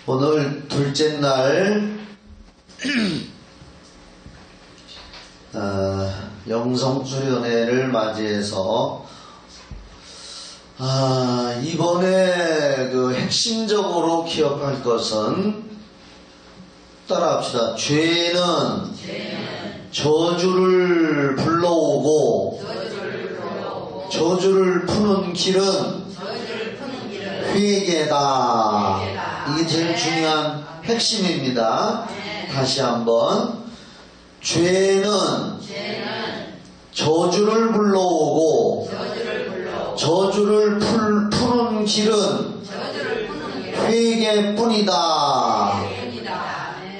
오늘 둘째 날 영성수련회를 맞이해서 이번에 핵심적으로 기억할 것은 따라합시다. 죄는 저주를 불러오고 저주를 푸는 길은 회개다. 이게 제일 중요한 핵심입니다. 다시 한번. 죄는 저주를 불러오고 저주를 푸는 길은 회개뿐이다.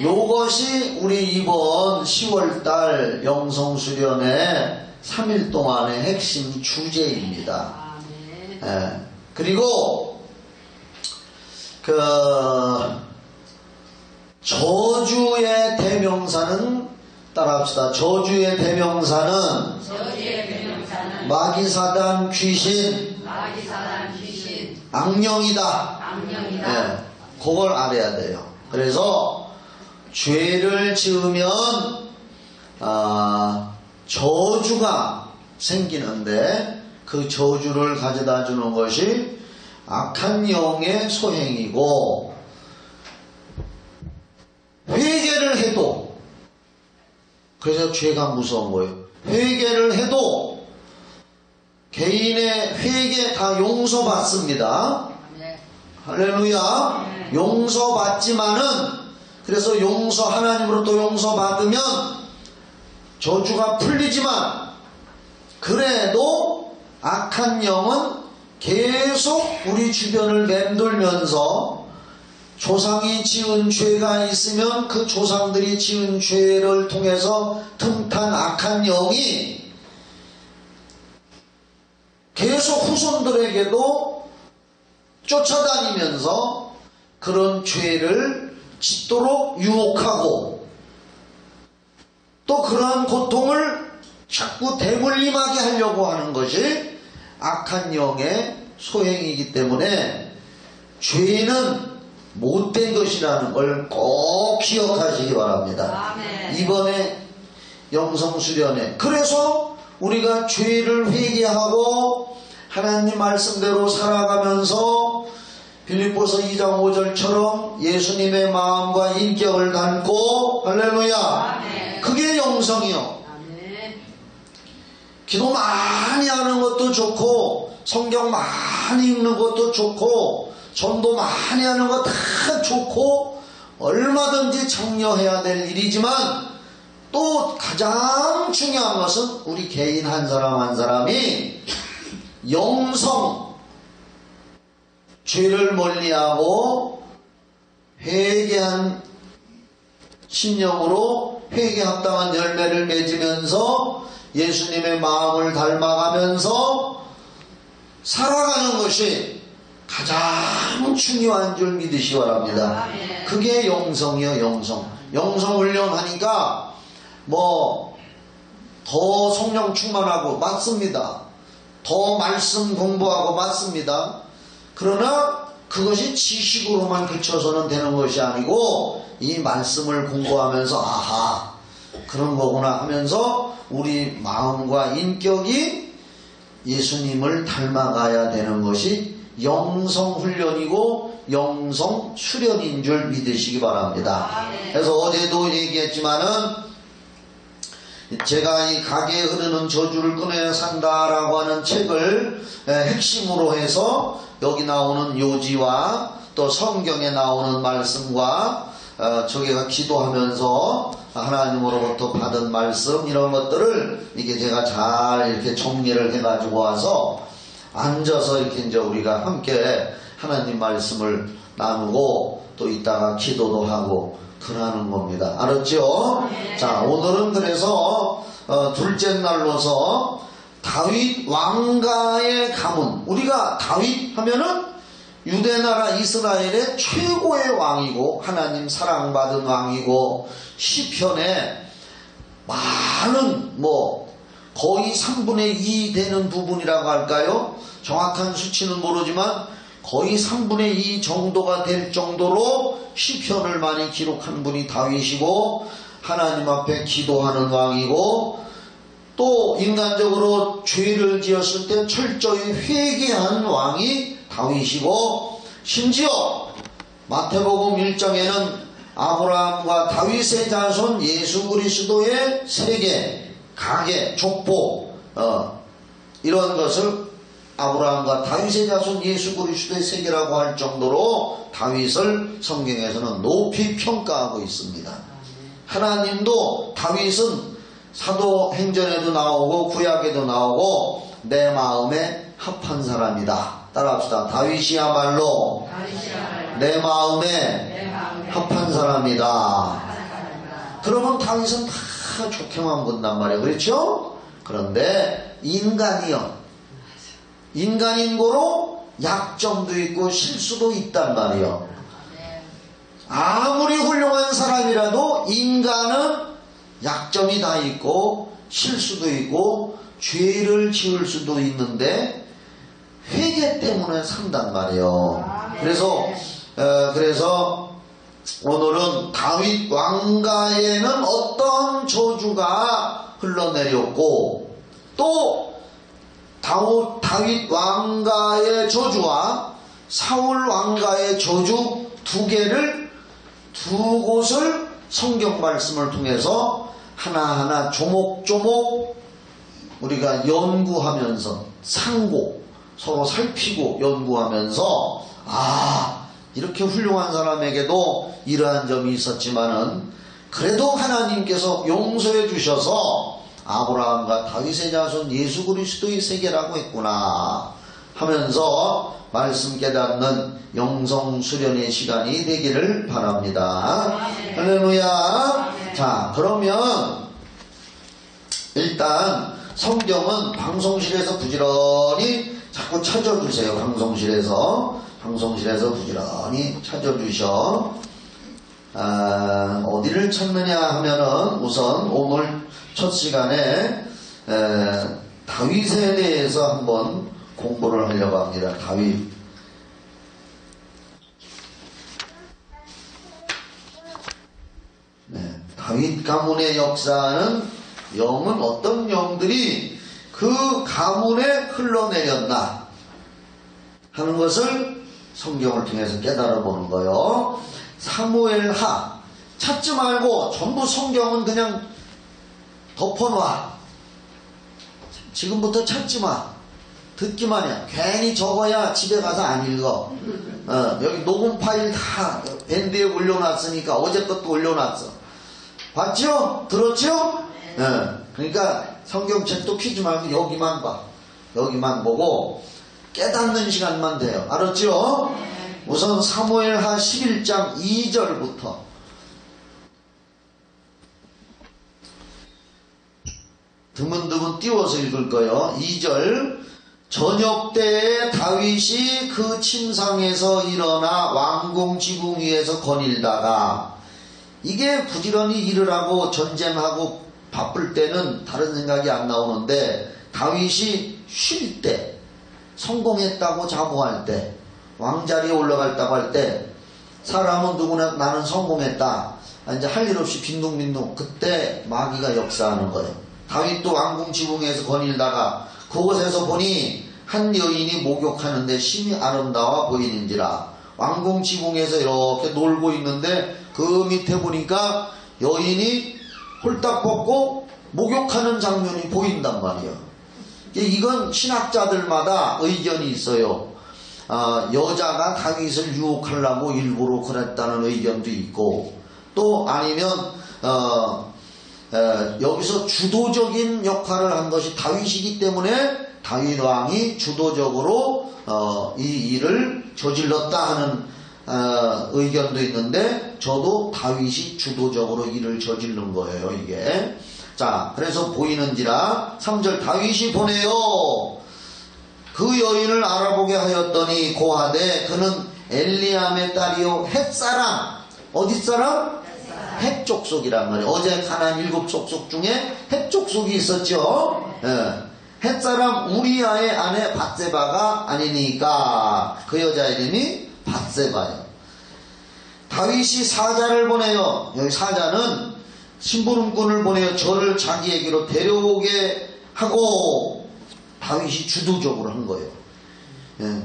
요것이 우리 이번 10월달 영성수련회 3일 동안의 핵심 주제입니다. 그리고 저주의 대명사는 따라합시다. 저주의 대명사는 마귀사단 귀신, 악령이다. 그걸 알아야 돼요. 그래서 죄를 지으면 저주가 생기는데 그 저주를 가져다 주는 것이 악한 영의 소행이고, 회개를 해도, 그래서 죄가 무서운 거예요. 회개를 해도 개인의 회개 다 용서받습니다. 할렐루야. 용서받지만은, 그래서 하나님으로부터 용서받으면 저주가 풀리지만, 그래도 악한 영은 계속 우리 주변을 맴돌면서 조상이 지은 죄가 있으면 그 조상들이 지은 죄를 통해서 틈탄 악한 영이 계속 후손들에게도 쫓아다니면서 그런 죄를 짓도록 유혹하고, 또 그러한 고통을 자꾸 대물림하게 하려고 하는 것이 악한 영의 소행이기 때문에 죄는 못된 것이라는 걸 꼭 기억하시기 바랍니다. 아멘. 이번에 영성수련회, 그래서 우리가 죄를 회개하고 하나님 말씀대로 살아가면서 빌립보서 2장 5절처럼 예수님의 마음과 인격을 담고, 할렐루야. 아멘. 그게 영성이요. 기도 많이 하는 것도 좋고, 성경 많이 읽는 것도 좋고, 전도 많이 하는 거 다 좋고, 얼마든지 장려해야 될 일이지만, 또 가장 중요한 것은 우리 개인 한 사람 한 사람이 영성, 죄를 멀리하고 회개한 심령으로 회개합당한 열매를 맺으면서 예수님의 마음을 닮아가면서 살아가는 것이 가장 중요한 줄 믿으시기 바랍니다. 그게 영성이요. 영성 훈련하니까 더 성령 충만하고 맞습니다. 더 말씀 공부하고 맞습니다. 그러나 그것이 지식으로만 그쳐서는 되는 것이 아니고, 이 말씀을 공부하면서 아하, 그런 거구나 하면서 우리 마음과 인격이 예수님을 닮아가야 되는 것이 영성훈련이고 영성수련인 줄 믿으시기 바랍니다. 그래서 어제도 얘기했지만은, 제가 이 가게에 흐르는 저주를 끊어야 산다라고 하는 책을 핵심으로 해서 여기 나오는 요지와 또 성경에 나오는 말씀과 저기가 기도하면서 하나님으로부터 받은 말씀, 이런 것들을 이게 제가 잘 이렇게 정리를 해가지고 와서 앉아서 이렇게 이제 우리가 함께 하나님 말씀을 나누고 또 이따가 기도도 하고 그러는 겁니다. 알았죠? 네. 자, 오늘은 그래서 둘째 날로서 다윗 왕가의 가문. 우리가 다윗 하면은 유대나라 이스라엘의 최고의 왕이고 하나님 사랑받은 왕이고, 시편에 많은 거의 3분의 2 되는 부분이라고 할까요? 정확한 수치는 모르지만 거의 3분의 2 정도가 될 정도로 시편을 많이 기록한 분이 다윗이고, 하나님 앞에 기도하는 왕이고, 또 인간적으로 죄를 지었을 때 철저히 회개한 왕이 다윗이고, 심지어 마태복음 1장에는 아브라함과 다윗의 자손 예수 그리스도의 세계, 가계, 족보 이런 것을 아브라함과 다윗의 자손 예수 그리스도의 세계라고 할 정도로 다윗을 성경에서는 높이 평가하고 있습니다. 하나님도 다윗은 사도행전에도 나오고 구약에도 나오고 내 마음에 합한 사람이다. 따라합시다. 다윗이야말로 내 마음에 합한 사람이다. 그러면 다윗은 다 좋게만 본단 말이에요. 그렇죠? 그런데 인간인 거로 약점도 있고 실수도 있단 말이에요. 아무리 훌륭한 사람이라도 인간은 약점이 다 있고 실수도 있고 죄를 지을 수도 있는데 회개 때문에 산단 말이에요. 그래서 오늘은 다윗 왕가에는 어떤 저주가 흘러내렸고, 또 다윗 왕가의 저주와 사울 왕가의 저주 두 곳을 성경 말씀을 통해서 하나하나 조목조목 우리가 연구하면서 서로 살피고 연구하면서 이렇게 훌륭한 사람에게도 이러한 점이 있었지만은 그래도 하나님께서 용서해 주셔서 아브라함과 다윗의 자손 예수 그리스도의 세계라고 했구나 하면서 말씀 깨닫는 영성 수련의 시간이 되기를 바랍니다. 할렐루야. 자, 그러면 일단 성경은 방송실에서 부지런히 자꾸 찾아주세요. 방송실에서 부지런히 찾아주셔. 어디를 찾느냐 하면은 우선 오늘 첫 시간에 다윗에 대해서 한번 공부를 하려고 합니다. 다윗 가문의 역사는 어떤 영들이 그 가문에 흘러내렸나 하는 것을 성경을 통해서 깨달아 보는 거예요. 사무엘하 찾지 말고 전부 성경은 그냥 덮어놔. 지금부터 찾지 마. 듣기만 해. 괜히 적어야 집에 가서 안 읽어. 여기 녹음 파일 다 밴드에 올려놨으니까 어제 것도 올려놨어. 봤죠? 들었죠? 그러니까 성경책도 퀴즈 말고 여기만 봐. 여기만 보고 깨닫는 시간만 돼요. 알았죠? 우선 사무엘하 11장 2절부터 드문드문 띄워서 읽을 거예요. 2절 저녁 때에 다윗이 그 침상에서 일어나 왕궁 지붕 위에서 거닐다가 이게 부지런히 일을 하고 전쟁하고 바쁠 때는 다른 생각이 안 나오는데 다윗이 쉴 때 성공했다고 자부할 때 왕자리에 올라갔다고 할 때 사람은 누구나 나는 성공했다 이제 할 일 없이 빈둥빈둥 그때 마귀가 역사하는 거예요. 다윗도 왕궁 지붕에서 거닐다가 그곳에서 보니 한 여인이 목욕하는데 심히 아름다워 보이는지라. 왕궁 지붕에서 이렇게 놀고 있는데 그 밑에 보니까 여인이 홀딱 벗고 목욕하는 장면이 보인단 말이에요. 이건 신학자들마다 의견이 있어요. 여자가 다윗을 유혹하려고 일부러 그랬다는 의견도 있고, 또 아니면 여기서 주도적인 역할을 한 것이 다윗이기 때문에 다윗 왕이 주도적으로 이 일을 저질렀다 하는 의견도 있는데, 저도 다윗이 주도적으로 일을 저지른 거예요, 이게. 자, 그래서 보이는지라 3절 다윗이 보내요. 그 여인을 알아보게 하였더니 고하되 그는 엘리암의 딸이요 헷사람. 어디 사람? 헷 족속이란 말이에요. 어제 가나안 7 족속 중에 헷 족속이 있었죠. 햇사람 우리아의 아내 밧세바가 아니니까. 그 여자 이름이 밧세바예요. 다윗이 사자를 보내요. 여기 사자는 심부름꾼을 보내요. 저를 자기에게로 데려오게 하고 다윗이 주도적으로 한 거예요. 예.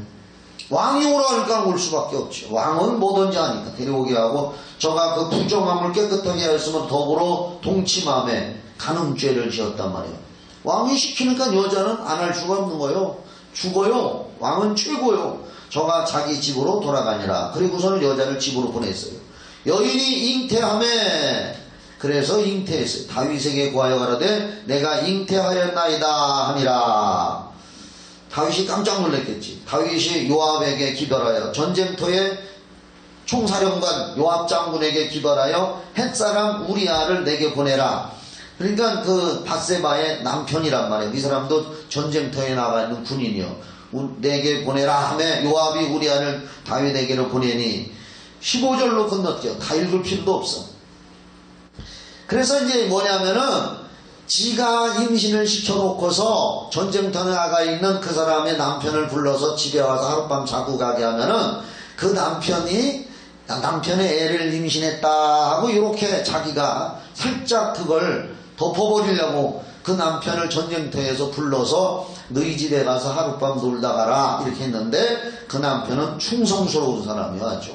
왕이 오라 하니까 올 수밖에 없죠. 왕은 뭐든지 하니까 데려오게 하고, 저가 그 부정함을 깨끗하게 하였으면 더불어 동침함에 간음죄를 지었단 말이에요. 왕이 시키니까 여자는 안 할 수가 없는 거예요. 죽어요. 왕은 최고요. 저가 자기 집으로 돌아가니라. 그리고서는 여자를 집으로 보냈어요. 여인이 잉태함에, 그래서 잉태했어요. 다윗에게 구하여 가라되 내가 잉태하였나이다 하니라. 다윗이 깜짝 놀랐겠지. 다윗이 요압에게 기별하여, 전쟁터에 총사령관 요압 장군에게 기별하여 햇사람 우리아를 내게 보내라. 그러니까 그 밧세바의 남편이란 말이에요. 이 사람도 전쟁터에 나가 있는 군인이요. 내게 보내라 하며 요압이 우리아를 다윗에게로 보내니 15절로 건넜죠. 다 읽을 필요도 없어. 그래서 이제 뭐냐면은 지가 임신을 시켜놓고서 전쟁터에 나가 있는 그 사람의 남편을 불러서 집에 와서 하룻밤 자고 가게 하면은 그 남편이 남편의 애를 임신했다 하고 이렇게 자기가 살짝 그걸 덮어버리려고 그 남편을 전쟁터에서 불러서 너희 집에 가서 하룻밤 놀다 가라 이렇게 했는데, 그 남편은 충성스러운 사람이야. 아주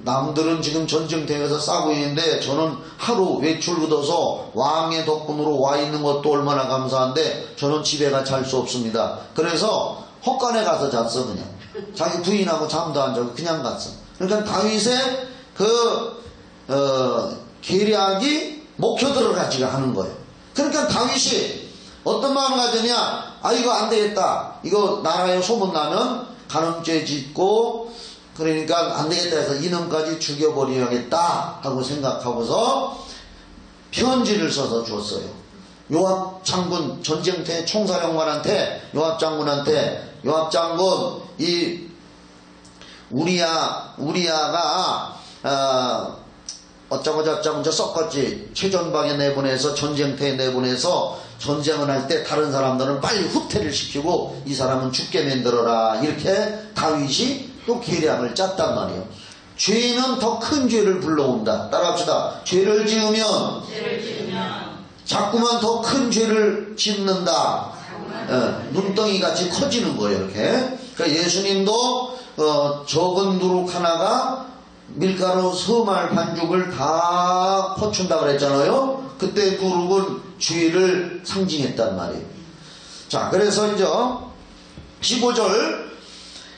남들은 지금 전쟁터에서 싸고 있는데 저는 하루 외출 얻어서 왕의 덕분으로 와 있는 것도 얼마나 감사한데 저는 집에 가 잘 수 없습니다. 그래서 헛간에 가서 잤어. 그냥 자기 부인하고 잠도 안 자고 그냥 갔어. 그러니까 다윗의 계략이 먹혀 들어가지가 하는 거예요. 그러니까 다윗이 어떤 마음을 가졌냐, 이거 안 되겠다, 이거 나라에 소문나면 간음죄 짓고 그러니까 안 되겠다 해서 이놈까지 죽여버려야겠다 하고 생각하고서 편지를 써서 줬어요. 요압 장군, 전쟁터의 총사령관한테, 요압 장군, 이 우리아가 어쩌고 저쩌고 저 썩었지, 최전방에 내보내서 전쟁터에 내보내서 전쟁을 할 때 다른 사람들은 빨리 후퇴를 시키고 이 사람은 죽게 만들어라, 이렇게 다윗이 또 계략을 짰단 말이에요. 죄는 더 큰 죄를 불러온다. 따라합시다. 죄를 지으면 자꾸만 더 큰 죄를 짓는다. 눈덩이 같이 커지는 거예요. 이렇게. 그러니까 예수님도 적은 누룩 하나가 밀가루 서말 반죽을 다 퍼춘다 그랬잖아요. 그때 누룩은 죄를 상징했단 말이에요. 자, 그래서 이제 15절,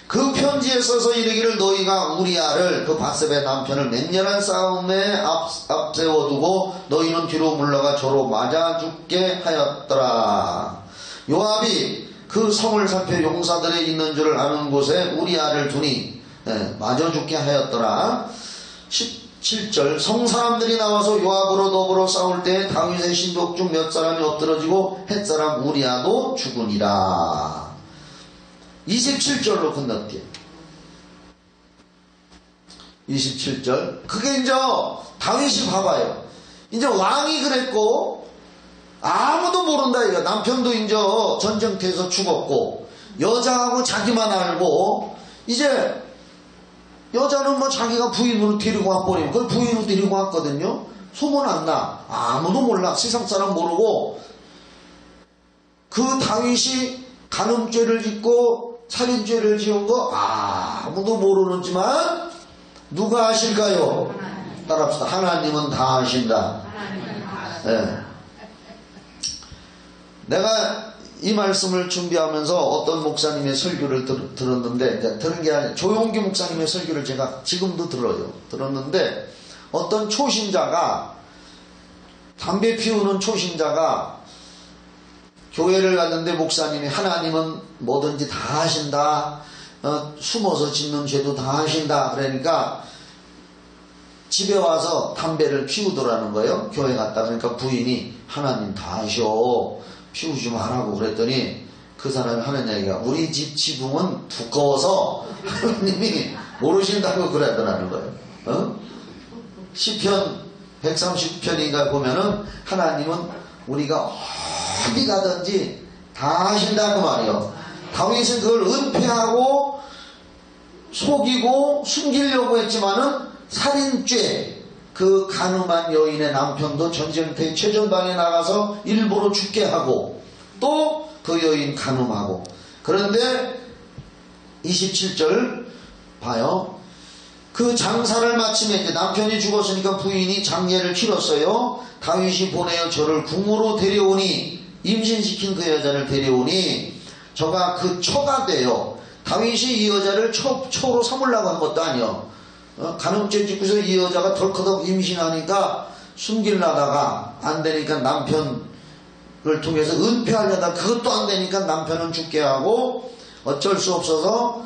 그 편지에 써서 이르기를 너희가 우리아를, 그 밧세바의 남편을 맹렬한 싸움에 앞세워두고 너희는 뒤로 물러가 저로 맞아 죽게 하였더라. 요압이 그 성을 살펴 용사들이 있는 줄을 아는 곳에 우리아를 두니 맞아 죽게 하였더라. 17절, 성 사람들이 나와서 요압으로 더불어 싸울 때 다윗의 신복 중 몇 사람이 엎드러지고 햇사람 우리아도 죽으니라. 27절로 건넜대요. 27절. 그게 이제 다윗이 봐봐요. 이제 왕이 그랬고 아무도 모른다 이거. 남편도 이제 전쟁터에서 죽었고 여자하고 자기만 알고, 이제 여자는 뭐 자기가 부인으로 데리고 와버리면 그걸 부인으로 데리고 왔거든요. 소문 안 나. 아무도 몰라. 세상 사람 모르고 그 다윗이 간음죄를 짓고 살인죄를 지은 거 아무도 모르는지만 누가 아실까요? 따라합시다. 하나님은 다 아신다. 네. 내가 이 말씀을 준비하면서 어떤 목사님의 설교를 들었는데, 들은 게 아니라 조용기 목사님의 설교를 제가 지금도 들었는데, 어떤 초신자가, 담배 피우는 초신자가 교회를 갔는데 목사님이 하나님은 뭐든지 다 하신다, 숨어서 짓는 죄도 다 하신다 그러니까 집에 와서 담배를 피우더라는 거예요. 교회 갔다. 그러니까 부인이 하나님 다 하셔, 피우지 말라고 그랬더니 그 사람이 하는 얘기가, 우리 집 지붕은 두꺼워서 하나님이 모르신다고 그러더라는 거예요. 시편 130편인가 보면은 하나님은 우리가 어디 가든지 다 하신다 그 말이요. 다윗은 그걸 은폐하고 속이고 숨기려고 했지만은 살인죄, 그 가늠한 여인의 남편도 전쟁터에 최전방에 나가서 일부러 죽게 하고 또 그 여인 가늠하고. 그런데 27절 봐요. 그 장사를 마치면 이제 남편이 죽었으니까 부인이 장례를 치렀어요. 다윗이 보내어 저를 궁으로 데려오니, 임신시킨 그 여자를 데려오니 저가 그 처가 돼요. 다윗이 이 여자를 처로 삼으려고 한 것도 아니요. 간음죄 짓고서 이 여자가 덜커덕 임신하니까 숨기려다가 안 되니까 남편을 통해서 은폐하려다 그것도 안 되니까 남편은 죽게 하고 어쩔 수 없어서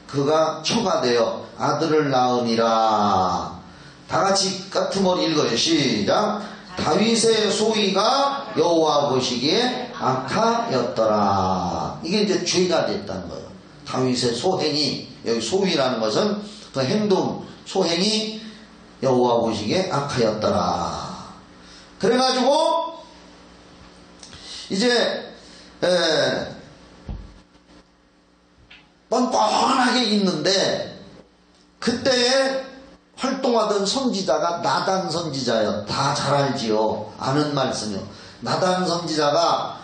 그가 처가 되어 아들을 낳으니라. 다 같이 같은 머리 읽어요. 시작. 다윗의 소위가 여호와 보시기에 악하였더라. 이게 이제 죄가 됐다는 거예요. 다윗의 소행이, 여기 소위라는 것은 그 행동, 소행이 여호와 보시기에 악하였더라. 그래가지고 이제 뻔뻔하게 있는데 그때에 활동하던 선지자가 나단 선지자요. 다 잘 알지요. 아는 말씀이요. 나단 선지자가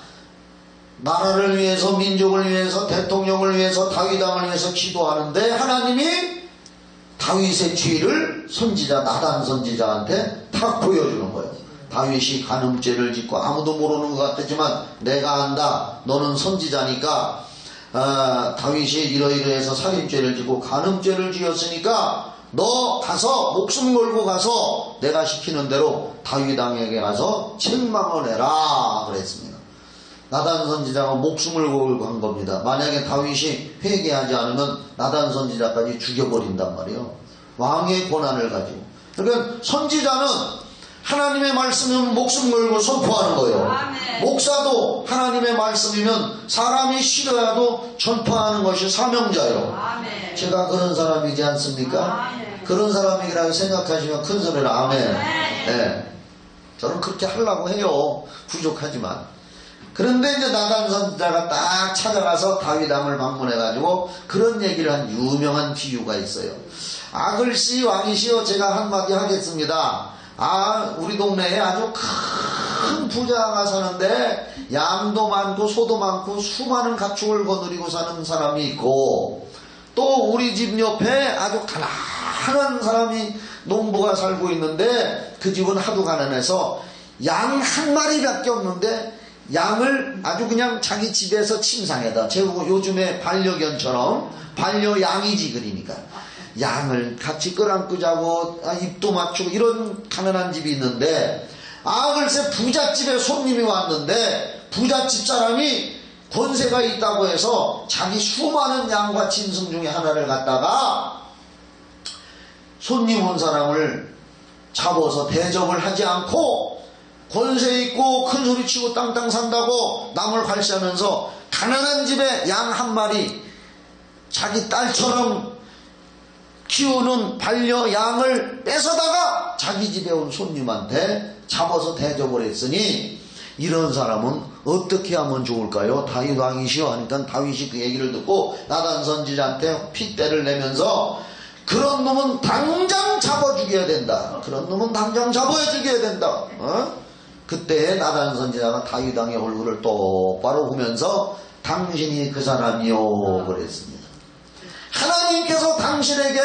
나라를 위해서, 민족을 위해서, 대통령을 위해서, 다윗 왕을 위해서 기도하는데 하나님이 다윗의 죄를 선지자 나단 선지자한테 탁 보여주는 거예요. 다윗이 간음죄를 짓고 아무도 모르는 것 같았지만 내가 안다. 너는 선지자니까 다윗이 이러이러해서 살인죄를 짓고 간음죄를 지었으니까 너 가서 목숨 걸고 가서 내가 시키는 대로 다윗 왕에게 가서 책망을 해라 그랬습니다. 나단 선지자가 목숨을 걸고 간 겁니다. 만약에 다윗이 회개하지 않으면 나단 선지자까지 죽여버린단 말이에요. 왕의 권한을 가지고. 그러니까 선지자는 하나님의 말씀이면 목숨 걸고 선포하는 거예요. 아멘. 목사도 하나님의 말씀이면 사람이 싫어야도 전파하는 것이 사명자예요. 아멘. 제가 그런 사람이지 않습니까? 아멘. 그런 사람이라고 생각하시면 큰 소리로 아멘. 네. 저는 그렇게 하려고 해요. 부족하지만. 그런데 이제 나단 선지자가 딱 찾아가서 다윗 왕을 방문해가지고 그런 얘기를 한 유명한 비유가 있어요. 아글씨 왕이시여 제가 한마디 하겠습니다. 우리 동네에 아주 큰 부자가 사는데 양도 많고 소도 많고 수많은 가축을 거느리고 사는 사람이 있고 또 우리 집 옆에 아주 가난한 사람이 농부가 살고 있는데 그 집은 하도 가난해서 양 한 마리밖에 없는데 양을 아주 그냥 자기 집에서 침상에다 재우고 요즘에 반려견처럼 반려양이지 그러니까 양을 같이 끌어안고 자고 입도 맞추고 이런 가난한 집이 있는데 글쎄 부잣집에 손님이 왔는데 부잣집 사람이 권세가 있다고 해서 자기 수많은 양과 짐승 중에 하나를 갖다가 손님 온 사람을 잡아서 대접을 하지 않고 권세 있고 큰 소리 치고 땅땅 산다고 남을 갈시하면서 가난한 집에 양 한 마리 자기 딸처럼 키우는 반려양을 뺏어다가 자기 집에 온 손님한테 잡아서 대접을 했으니 이런 사람은 어떻게 하면 좋을까요? 다윗 왕이시여 하니까 다윗이 그 얘기를 듣고 나단 선지자한테 핏대를 내면서 그런 놈은 당장 잡아 죽여야 된다. 그런 놈은 당장 잡아 죽여야 된다. 그때 나단 선지자가 다윗 왕의 얼굴을 똑바로 보면서 당신이 그 사람이요 그랬습니다. 하나님께서 당신에게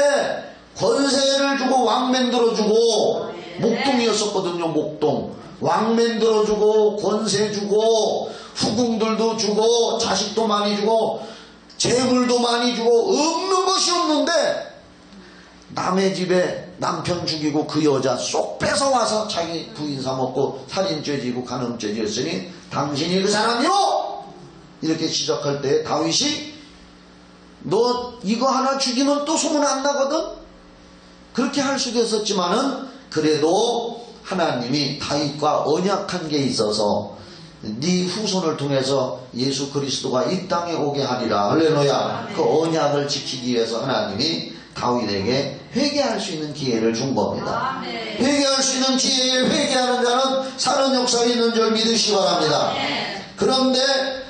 권세를 주고 왕맨 들어주고 목동이었었거든요. 목동 왕맨 들어주고 권세 주고 후궁들도 주고 자식도 많이 주고 재물도 많이 주고 없는 것이 없는데 남의 집에 남편 죽이고 그 여자 쏙 뺏어와서 자기 부인 사먹고 살인죄 지고 간음죄 지었으니 당신이 그 사람이요 이렇게 시작할 때 다윗이 너 이거 하나 죽이면 또 소문 안 나거든? 그렇게 할 수도 있었지만은 그래도 하나님이 다윗과 언약한 게 있어서 네 후손을 통해서 예수 그리스도가 이 땅에 오게 하리라. 할렐루야. 그 언약을 지키기 위해서 하나님이 다윗에게 회개할 수 있는 기회를 준 겁니다. 회개할 수 있는 기회에 회개하는 자는 사는 역사가 있는 줄 믿으시기 바랍니다. 그런데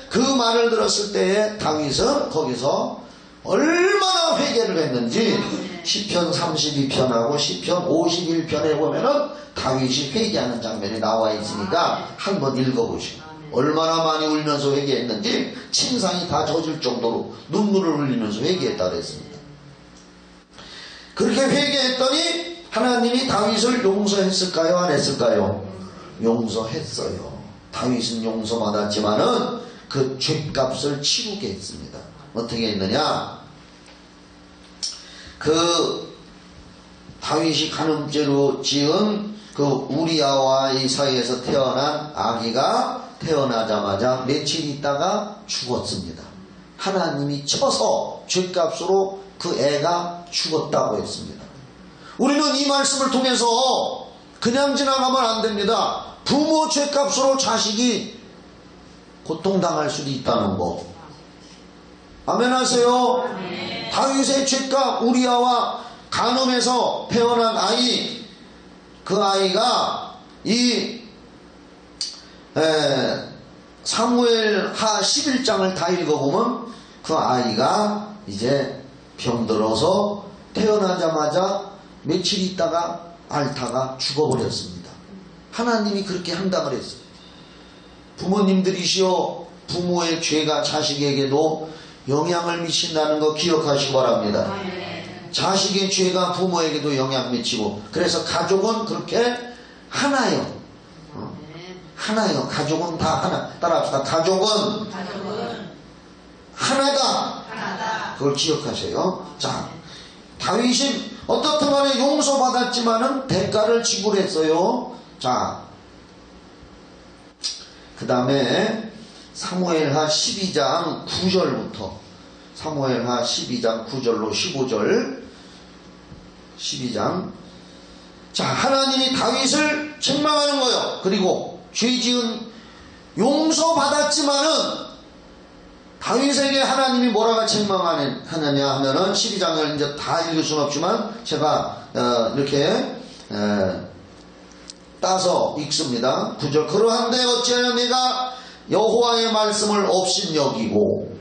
그 말을 들었을 때에 다윗은 거기서 얼마나 회개를 했는지 시편 32편하고 시편 51편에 보면은 다윗이 회개하는 장면이 나와 있으니까 한번 읽어보시고 얼마나 많이 울면서 회개했는지 침상이 다 젖을 정도로 눈물을 흘리면서 회개했다 그랬습니다. 그렇게 회개했더니 하나님이 다윗을 용서했을까요? 안 했을까요? 용서했어요. 다윗은 용서받았지만은 그 죄값을 치르게 했습니다. 어떻게 했느냐? 그 다윗이 간음죄로 지은 그 우리아와 이 사이에서 태어난 아기가 태어나자마자 며칠 있다가 죽었습니다. 하나님이 쳐서 죄값으로 그 애가 죽었다고 했습니다. 우리는 이 말씀을 통해서 그냥 지나가면 안 됩니다. 부모 죄값으로 자식이 고통당할 수도 있다는 거. 아멘 하세요. 다윗의 죄값 우리아와 간음에서 태어난 아이, 그 아이가 이 사무엘하 11장을 다 읽어보면 그 아이가 이제 병들어서 태어나자마자 며칠 있다가 앓다가 죽어버렸습니다. 하나님이 그렇게 한다 그랬어요. 부모님들이시여, 부모의 죄가 자식에게도 영향을 미친다는 거 기억하시기 바랍니다. 자식의 죄가 부모에게도 영향 미치고, 그래서 가족은 그렇게 하나요. 하나요. 가족은 다 하나. 따라합시다. 가족은 하나다. 그걸 기억하세요. 자, 다윗은 어떻든 간에 용서받았지만은 대가를 지불했어요. 자, 그 다음에 사무엘하 12장 9절부터 사무엘하 12장 9절로 15절 12장. 자, 하나님이 다윗을 책망하는 거예요. 그리고 죄지은 용서받았지만은 다윗에게 하나님이 뭐라고 책망하느냐 하면은 12장을 이제 다 읽을 수는 없지만 제가 이렇게 따서 읽습니다. 9절. 그러한데 어찌하여 내가 여호와의 말씀을 업신여기고,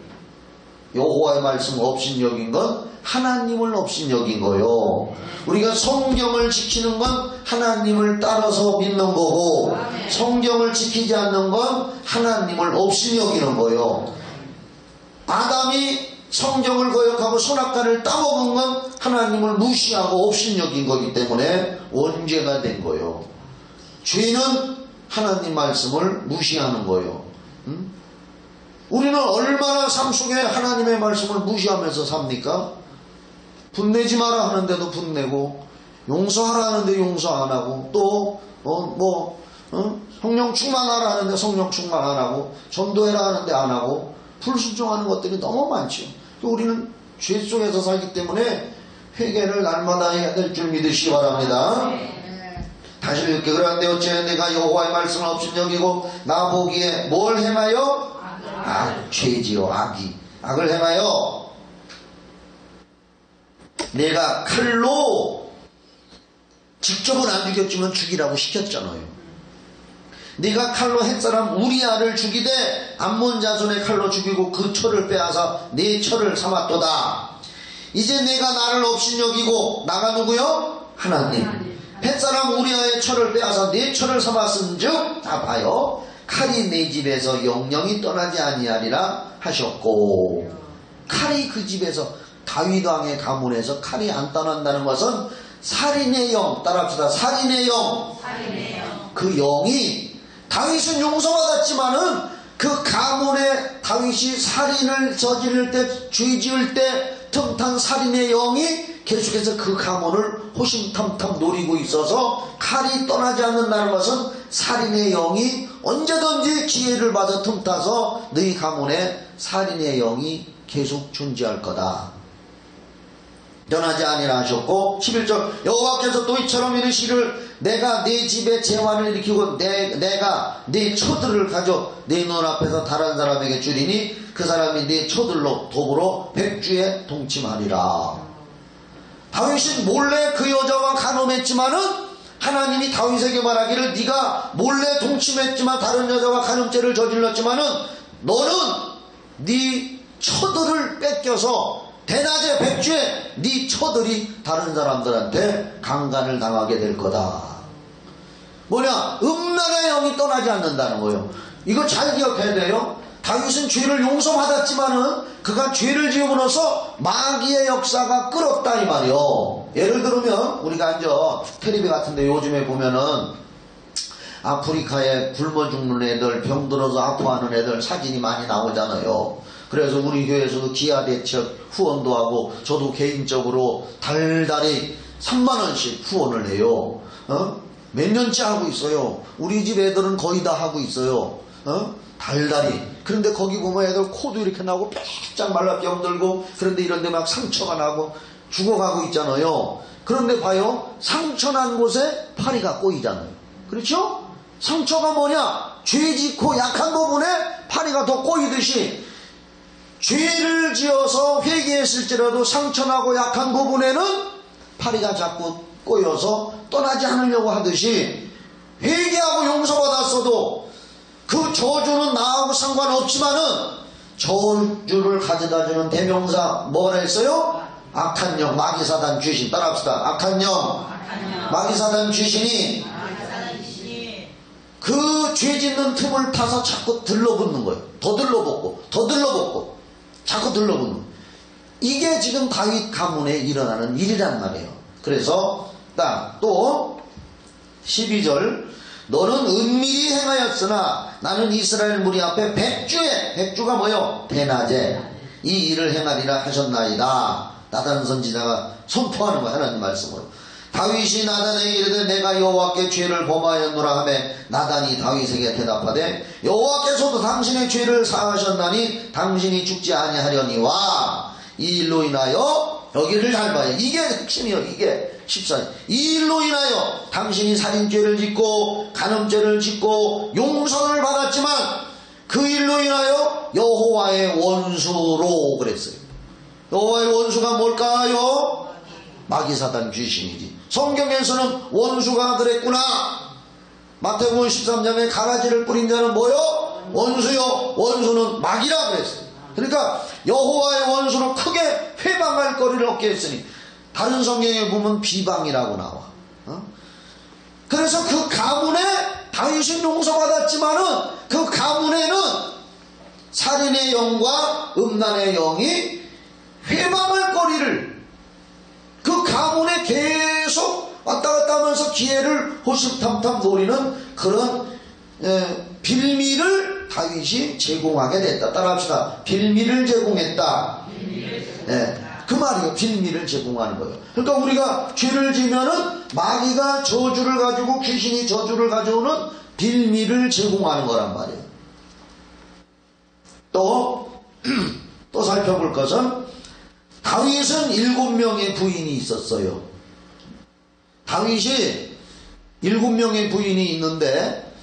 여호와의 말씀을 업신여긴 건 하나님을 업신여긴 거요. 우리가 성경을 지키는 건 하나님을 따라서 믿는 거고, 성경을 지키지 않는 건 하나님을 업신여기는 거요. 아담이 성경을 거역하고 선악과를 따먹은 건 하나님을 무시하고 업신여긴 거기 때문에 원죄가 된 거요. 죄는 하나님 말씀을 무시하는 거요. 우리는 얼마나 삶 속에 하나님의 말씀을 무시하면서 삽니까? 분내지 마라 하는데도 분내고, 용서하라 하는데 용서 안 하고, 또 성령 충만하라 하는데 성령 충만 안 하고, 전도해라 하는데 안 하고, 불순종하는 것들이 너무 많죠. 우리는 죄 속에서 살기 때문에 회개를 날마다 해야 될 줄 믿으시기 바랍니다. 다시 읽게. 그런데 어찌하여 내가 여호와의 말씀을 업신여기고 나보기에 뭘 행하여? 죄지요. 악을 행하여 내가 칼로, 직접은 안 죽였지만 죽이라고 시켰잖아요. 네가 칼로 햇사람 우리아를 죽이되 암몬 자손의 칼로 죽이고 그 철을 빼앗아 네 철을 삼았도다. 이제 내가 나를 업신여기고, 나가 누구요? 하나님. 햇사람 우리아의 철을 빼앗아 네 철을 삼았은즉, 다 봐요. 칼이 내 집에서 영영이 떠나지 아니하리라 하셨고, 칼이 그 집에서, 다윗 왕의 가문에서 칼이 안 떠난다는 것은 살인의 영, 따라합시다. 살인의 영. 그 영이, 다윗은 용서받았지만은 그 가문에 다윗이 살인을 저지를 때, 죄 지을 때 틈탄 살인의 영이 계속해서 그 가문을 호심탐탐 노리고 있어서 칼이 떠나지 않는다는 것은 살인의 영이 언제든지 기회를 받아 틈타서 너희 가문에 살인의 영이 계속 존재할 거다. 변하지 아니라 하셨고, 11절. 여호와께서 또 이처럼 이르시기를 내가 네 집에 재환을 일으키고 내가 네 처들을 가져 네 눈앞에서 다른 사람에게 주리니 그 사람이 네 처들로 더불어 백주에 동침하리라. 다윗은 몰래 그 여자와 간음했지만은 하나님이 다윗에게 말하기를 네가 몰래 동침했지만 다른 여자와 간음죄를 저질렀지만은 너는 네 처들을 뺏겨서 대낮에 백주에 네 처들이 다른 사람들한테 강간을 당하게 될 거다. 뭐냐? 음란의 영이 떠나지 않는다는 거예요. 이거 잘 기억해야 돼요. 다윗은 죄를 용서받았지만은 그가 죄를 지음으로써 마귀의 역사가 끌었다 이 말이요. 예를 들면 우리가 이제 텔레비 같은데 요즘에 보면은 아프리카에 굶어 죽는 애들, 병들어서 아파하는 애들 사진이 많이 나오잖아요. 그래서 우리 교회에서도 기아대책 후원도 하고 저도 개인적으로 달달이 3만원씩 후원을 해요. 몇 년째 하고 있어요. 우리 집 애들은 거의 다 하고 있어요. 달달이. 그런데 거기 보면 애들 코도 이렇게 나고 뼈짝 말라 병들고 그런데 이런데 막 상처가 나고 죽어가고 있잖아요. 그런데 봐요. 상처 난 곳에 파리가 꼬이잖아요. 그렇죠? 상처가 뭐냐? 죄 짓고 약한 부분에 파리가 더 꼬이듯이 죄를 지어서 회개했을지라도 상처나고 약한 부분에는 파리가 자꾸 꼬여서 떠나지 않으려고 하듯이 회개하고 용서받았어도 그 저주는 나하고 상관없지만은 저주를 가져다주는 대명사 뭐라 했어요? 악한 영, 마귀사단 귀신. 따라합시다. 악한 영, 마귀사단 귀신이 그 죄 짓는 틈을 타서 자꾸 들러붙는 거예요. 더 들러붙고 더 들러붙고 자꾸 들러붙는 거예요. 이게 지금 다윗 가문에 일어나는 일이란 말이에요. 그래서 또 12절 너는 은밀히 행하였으나 나는 이스라엘 무리 앞에 백주가 뭐요? 대낮에 이 일을 행하리라 하셨나이다. 나단 선지자가 선포하는 거야. 하나님 말씀으로. 다윗이 나단에게 이르되 내가 여호와께 죄를 범하였노라 하며 나단이 다윗에게 대답하되 여호와께서도 당신의 죄를 사하셨나니 당신이 죽지 아니하려니와 이 일로 인하여 여기를 잘 봐요. 이게 핵심이에요. 이게 14절. 이 일로 인하여 당신이 살인죄를 짓고 간음죄를 짓고 용서를 받았지만 그 일로 인하여 여호와의 원수로 그랬어요. 여호와의 원수가 뭘까요? 마귀사단 귀신이지. 성경에서는 원수가 그랬구나. 마태복음 13장에 가라지를 뿌린 자는 뭐요? 원수요. 원수는 마귀라 그랬어요. 그러니까 여호와의 원수로 크게 회방할 거리를 얻게 했으니 다른 성경에 보면 비방이라고 나와. 그래서 그 가문에 다윗은 용서받았지만은 그 가문에는 살인의 영과 음란의 영이 회방할 거리를 그 가문에 계속 왔다 갔다 하면서 기회를 호시탐탐 노리는 그런 빌미를 다윗이 제공하게 됐다. 따라합시다. 빌미를 제공했다. 그 말이에요. 빌미를 제공하는 거예요. 그러니까 우리가 죄를 지면은 마귀가 저주를 가지고 귀신이 저주를 가져오는 빌미를 제공하는 거란 말이에요. 또 살펴볼 것은 다윗은 7명의 부인이 있었어요. 다윗이 7명의 부인이 있는데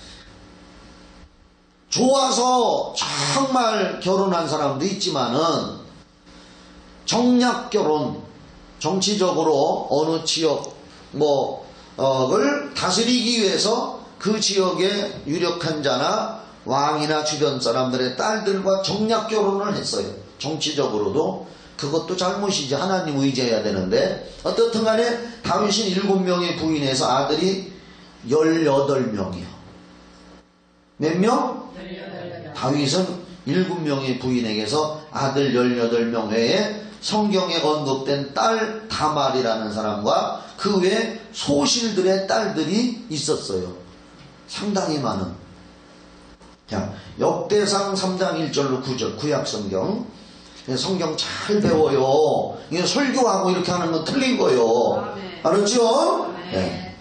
좋아서 정말 결혼한 사람도 있지만은 정략 결혼, 정치적으로 어느 지역 을 다스리기 위해서 그 지역의 유력한 자나 왕이나 주변 사람들의 딸들과 정략 결혼을 했어요. 정치적으로도 그것도 잘못이지. 하나님 의지해야 되는데 어떻든 간에 다윗은 7명의 부인에서 아들이 18명이요. 몇 명? 18명. 다윗은 7명의 부인에게서 아들 18명 외에 성경에 언급된 딸 다말이라는 사람과 그 외에 소실들의 딸들이 있었어요. 상당히 많은. 자, 역대상 3장 1절로 9절 구약성경. 성경 잘 배워요. 이게 설교하고 이렇게 하는 건 틀린 거예요. 알았죠? 네.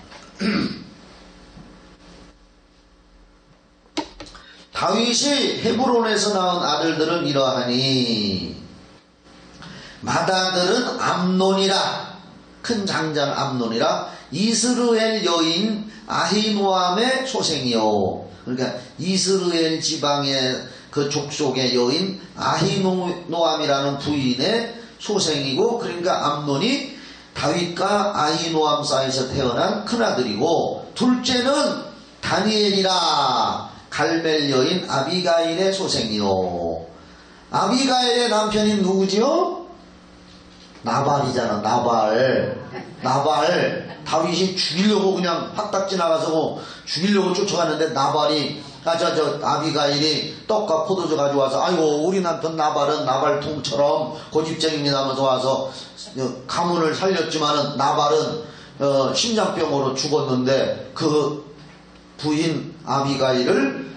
다윗이 헤브론에서 낳은 아들들은 이러하니 맏아들은 암논이라 큰 장자는 암논이라 이스라엘 여인 아히노암의 소생이요. 그러니까 이스라엘 지방의 그 족속의 여인 아히노암이라는 부인의 소생이고, 그러니까 암논이 다윗과 아히노암 사이에서 태어난 큰아들이고, 둘째는 다니엘이라 갈멜 여인 아비가일의 소생이요. 아비가일의 남편이 누구지요? 나발이잖아. 나발. 다윗이 죽이려고 그냥 확딱 지나가서 죽이려고 쫓아가는데, 나발이 아비가일이 떡과 포도주 가져와서, 아이고 우리 남편 나발은 나발통처럼 고집쟁입니다 하면서 와서 가문을 살렸지만은 나발은 심장병으로 죽었는데, 그 부인 아비가일을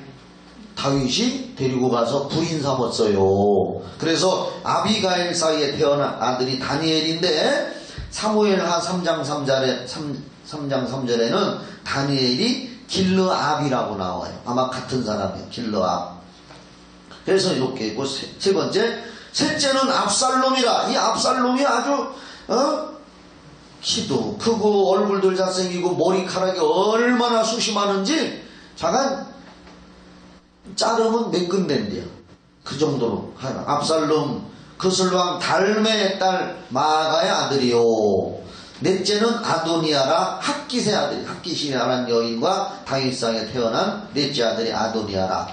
다윗이 데리고 가서 부인 삼았어요. 그래서 아비가일 사이에 태어난 아들이 다니엘인데, 사무엘하 3장 3절에는 다니엘이 길르압이라고 나와요. 아마 같은 사람이에요. 길르압. 그래서 이렇게 있고, 세 번째, 셋째는 압살롬이라. 이 압살롬이 아주 키도 크고 얼굴도 잘생기고 머리카락이 얼마나 숱이 많은지 잠깐 자르면 매끈댄대요. 그 정도로. 압살롬 그슬왕 달메의 딸 마아가의 아들이요. 넷째는 아도니아라. 핫깃의 아들이, 핫깃이라는 여인과 다윗상에 태어난 넷째 아들이 아도니아라.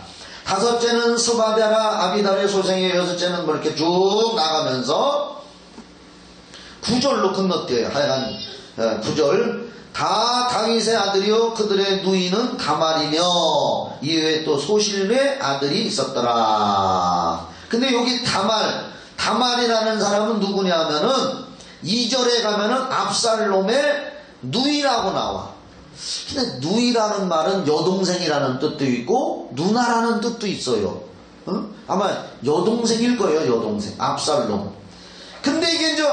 다섯째는 스바데라 아비달의 소생이에요. 여섯째는 뭐 이렇게 쭉 나가면서 9절로 건너뛰어요. 하여간 9절. 다 다윗의 아들이요 그들의 누이는 다말이며 이외에 또 소실의 아들이 있었더라. 근데 여기 다말이라는 사람은 누구냐 하면은 2절에 가면은 압살롬의 누이라고 나와. 근데 누이라는 말은 여동생이라는 뜻도 있고 누나라는 뜻도 있어요. 아마 여동생일 거예요. 여동생 압살롬. 근데 이게 이제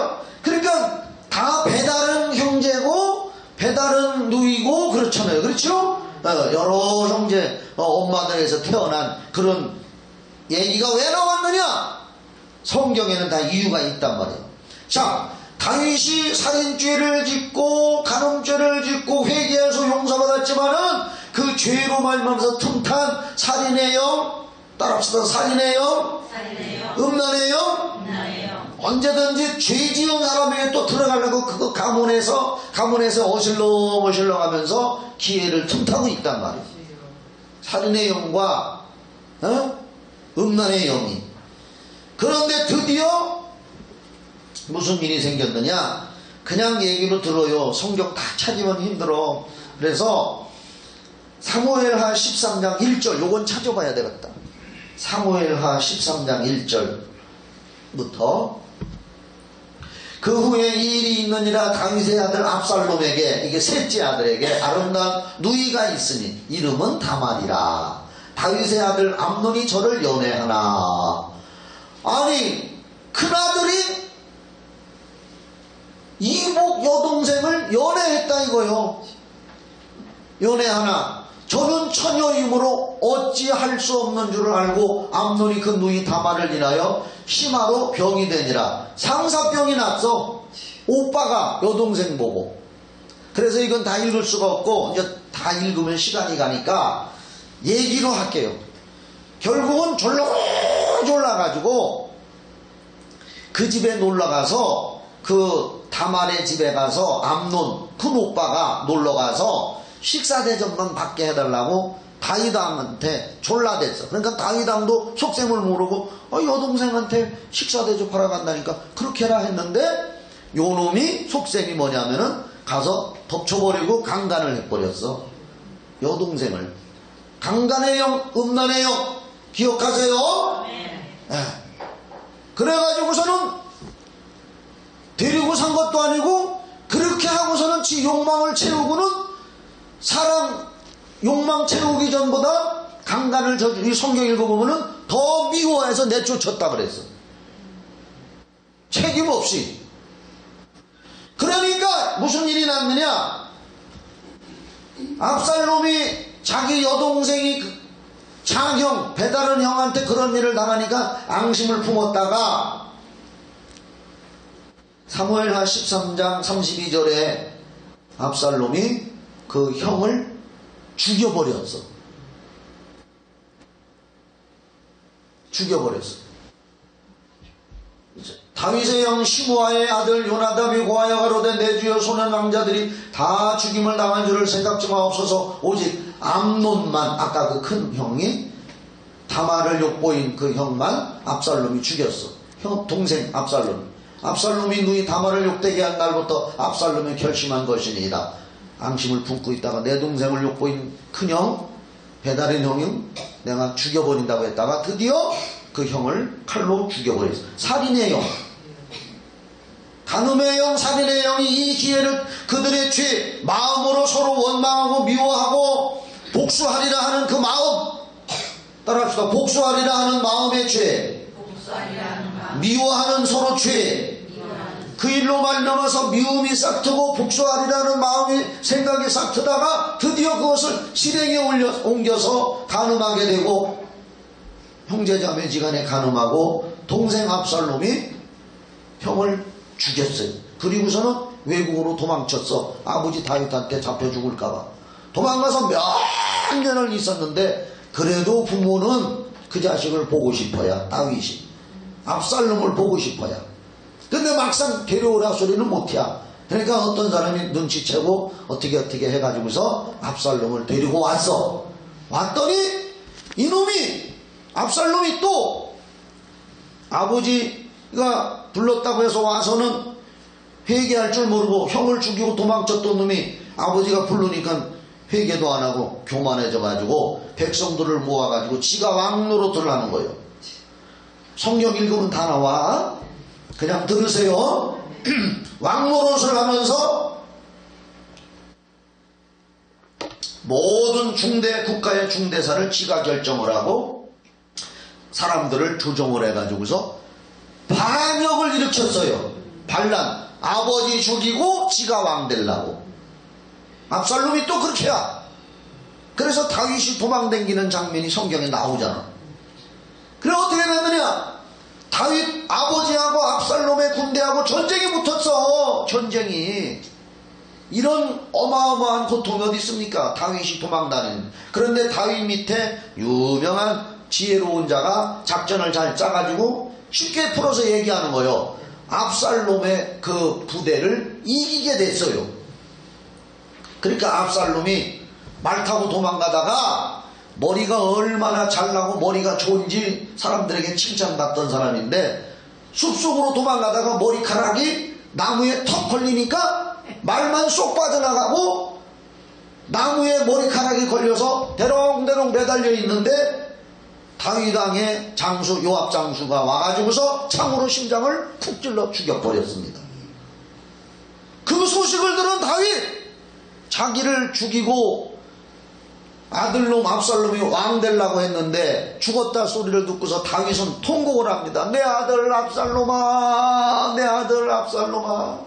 그러니까 다 배다른 형제고 배다른 누이고 그렇잖아요. 그렇죠? 여러 형제 엄마들에서 태어난 그런 얘기가 왜 나왔느냐? 성경에는 다 이유가 있단 말이에요. 자, 다윗이 살인죄를 짓고 간음죄를 짓고 회개해서 용서받았지만은 그 죄로 말미암아서 틈탄 살인의 영, 따라합시다. 살인의 영, 음란의 영, 언제든지 죄 지은 사람에게 또 들어가려고 그거 가문에서 어실렁 하면서 기회를 틈타고 있단 말이에요. 살인의 영과 음란의 영이. 그런데 드디어 무슨 일이 생겼느냐? 그냥 얘기로 들어요. 성경 다 찾으면 힘들어. 그래서 사무엘하 13장 1절 요건 찾아봐야 되겠다. 사무엘하 13장 1절부터 그 후에 이 일이 있느니라 다윗의 아들 압살롬에게, 이게 셋째 아들에게 아름다운 누이가 있으니 이름은 다말이라. 다윗의 아들 암논이 저를 연애하나. 아니 큰아들이 이복 여동생을 연애했다 이거요. 연애하나. 저는 처녀이므로 어찌할 수 없는 줄을 알고 암논이 그 누이 다말을 인하여 심하로 병이 되니라. 상사병이 났어. 오빠가 여동생 보고. 그래서 이건 다 읽을 수가 없고 이제 다 읽으면 시간이 가니까 얘기로 할게요. 결국은 졸라가지고 그 집에 놀러가서 그 다말의 집에 가서 암논 큰 오빠가 놀러가서 식사 대접만 받게 해달라고 다윗왕한테 졸라댔어. 그러니까 다윗왕도 속셈을 모르고 여동생한테 식사 대접하러 간다니까 그렇게 해라 했는데 요 놈이 속셈이 뭐냐면은 가서 덮쳐버리고 강간을 해버렸어. 여동생을. 강간의 영, 음란의 영 기억하세요? 네. 그래가지고서는 데리고 산 것도 아니고 그렇게 하고서는 지 욕망을 채우고는 사람 욕망 채우기 전보다 강간을 이 성경 읽어보면은 더 미워해서 내쫓았다 그랬어. 책임 없이. 그러니까 무슨 일이 났느냐? 압살롬이 자기 여동생이 장형 배다른 형한테 그런 일을 당하니까 앙심을 품었다가 사무엘하 13장 32절에 압살롬이 그 형을 죽여버렸어. 죽여버렸어. 다윗의 형 시므아의 아들 요나답이 고하여 가로되 내 주여 손의 왕자들이 다 죽임을 당한 줄을 생각지 마옵소서. 오직 암논만, 아까 그 큰 형이 다말을 욕보인 그 형만 압살롬이 죽였어. 형 동생 압살롬이 누이 다말을 욕되게 한 날부터 압살롬이 결심한 것이니이다. 앙심을 품고 있다가 내 동생을 욕보인 큰형 배다른 형은 내가 죽여버린다고 했다가 드디어 그 형을 칼로 죽여버렸어. 살인의 형, 간음의 형, 살인의 형이 이 기회를 그들의 죄, 마음으로 서로 원망하고 미워하고 복수하리라 하는 그 마음, 따라합시다. 복수하리라 하는 마음의 죄, 미워하는 서로 죄, 그 일로 말미암아서 미움이 싹트고 복수하리라는 마음이 생각이 싹트다가 드디어 그것을 실행에 옮겨서 간음하게 되고 형제자매지간에 간음하고 동생 압살롬이 형을 죽였어요. 그리고서는 외국으로 도망쳤어. 아버지 다윗한테 잡혀 죽을까봐 도망가서 몇 년을 있었는데 그래도 부모는 그 자식을 보고 싶어야, 다윗이 압살롬을 보고 싶어야. 근데 막상 데려오라 소리는 못해. 그러니까 어떤 사람이 눈치채고 어떻게 해가지고서 압살롬을 데리고 왔어. 왔더니 이놈이 압살롬이 또 아버지가 불렀다고 해서 와서는 회개할 줄 모르고 형을 죽이고 도망쳤던 놈이 아버지가 부르니까 회개도 안 하고 교만해져가지고 백성들을 모아가지고 지가 왕노릇을 하는 거예요. 성경 읽으면 다 나와. 그냥 들으세요. 왕노릇을 하면서 모든 국가의 중대사를 지가 결정을 하고 사람들을 조정을 해가지고서 반역을 일으켰어요. 반란. 아버지 죽이고 지가 왕 되려고. 압살롬이 또 그렇게 해야. 그래서 다윗이 도망다니는 장면이 성경에 나오잖아. 그래 어떻게 됐느냐? 다윗 아버지하고 압살롬의 군대하고 전쟁이 붙었어. 전쟁이. 이런 어마어마한 고통이 어디 있습니까? 다윗이 도망다니는. 그런데 다윗 밑에 유명한 지혜로운 자가 작전을 잘 짜가지고 쉽게 풀어서 얘기하는 거예요. 압살롬의 그 부대를 이기게 됐어요. 그러니까 압살롬이 말 타고 도망가다가 머리가 얼마나 잘나고 머리가 좋은지 사람들에게 칭찬받던 사람인데 숲속으로 도망가다가 머리카락이 나무에 턱 걸리니까 말만 쏙 빠져나가고 나무에 머리카락이 걸려서 대롱대롱 매달려 있는데 다윗 왕의 장수 요압 장수가 와가지고서 창으로 심장을 쿡 찔러 죽여버렸습니다. 그 소식을 들은 다윗 자기를 죽이고 아들놈 압살롬이 왕 되려고 했는데 죽었다 소리를 듣고서 다윗은 통곡을 합니다. 내 아들 압살롬아, 내 아들 압살롬아,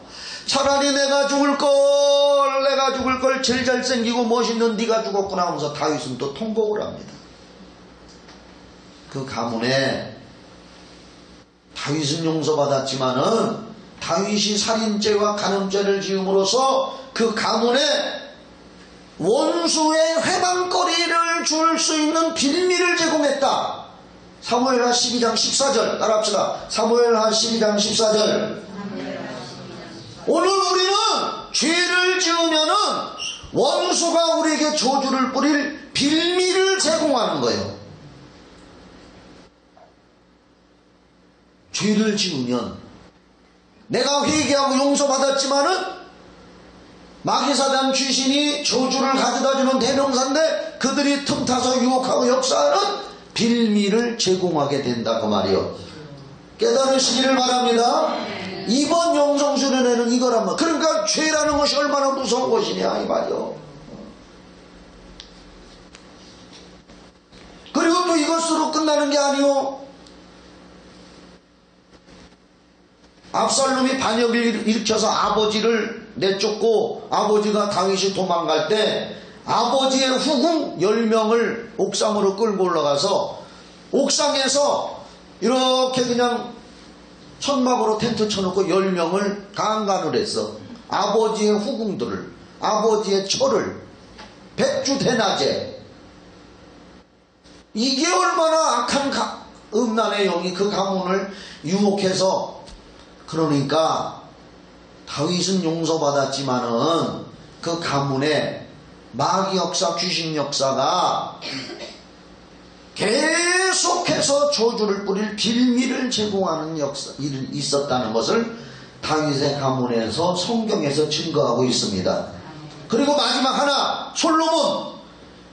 차라리 내가 죽을 걸 제일 잘생기고 멋있는 네가 죽었구나 하면서 다윗은 또 통곡을 합니다. 그 가문에 다윗은 용서받았지만은 다윗이 살인죄와 간음죄를 지음으로써 그 가문에 원수의 회방거리를 줄 수 있는 빌미를 제공했다. 사무엘하 12장 14절 따라합시다. 사무엘하 12장 14절. 오늘 우리는 죄를 지으면은 원수가 우리에게 저주를 뿌릴 빌미를 제공하는 거예요. 죄를 지으면 내가 회개하고 용서받았지만은 마귀사단 귀신이 저주를 가져다주는 대명사인데 그들이 틈타서 유혹하고 역사하는 빌미를 제공하게 된다 그 말이요. 깨달으시기를 바랍니다. 이번 영성수련회는 이거란 말. 그러니까 죄라는 것이 얼마나 무서운 것이냐 이 말이요. 그리고 또 이것으로 끝나는 게 아니요. 압살롬이 반역을 일으켜서 아버지를 내쫓고 아버지가 다윗이 도망갈 때 아버지의 후궁 10명을 옥상으로 끌고 올라가서 옥상에서 이렇게 그냥 천막으로 텐트 쳐놓고 10명을 강간을 했어. 아버지의 후궁들을, 아버지의 처를, 백주대낮에. 이게 얼마나 악한 음란의 영이 그 가문을 유혹해서 그러니까 다윗은 용서받았지만은 그 가문에 마귀 역사, 귀신 역사가 계속해서 저주를 뿌릴 빌미를 제공하는 일이 있었다는 것을 다윗의 가문에서 성경에서 증거하고 있습니다. 그리고 마지막 하나, 솔로몬.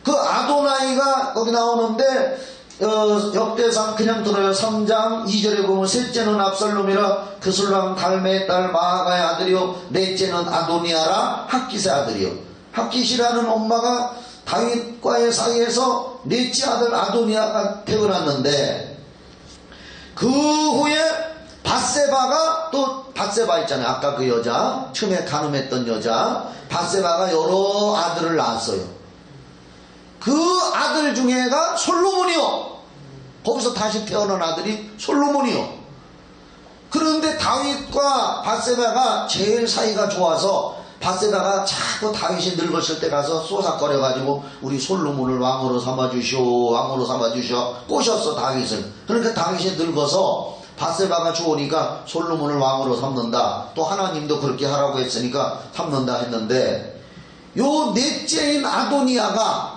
그 아도나이가 거기 나오는데 역대상 그냥 들어요. 3장 2절에 보면 셋째는 압살롬이라 그 술랑 달메의 딸 마아가의 아들이요 넷째는 아도니아라 핫깃의 아들이요. 핫깃이라는 엄마가 다윗과의 사이에서 넷째 아들 아도니아가 태어났는데 그 후에 밧세바가 또 밧세바 있잖아요. 아까 그 여자 처음에 간음했던 여자 밧세바가 여러 아들을 낳았어요. 그 아들 중에가 솔로몬이요. 거기서 다시 태어난 아들이 솔로몬이요. 그런데 다윗과 밧세바가 제일 사이가 좋아서 밧세바가 자꾸 다윗이 늙었을 때 가서 쏘삭거려가지고 우리 솔로몬을 왕으로 삼아주시오, 왕으로 삼아주시오 꼬셨어 다윗을. 그러니까 다윗이 늙어서 밧세바가 좋으니까 솔로몬을 왕으로 삼는다. 또 하나님도 그렇게 하라고 했으니까 삼는다 했는데 요 넷째인 아도니아가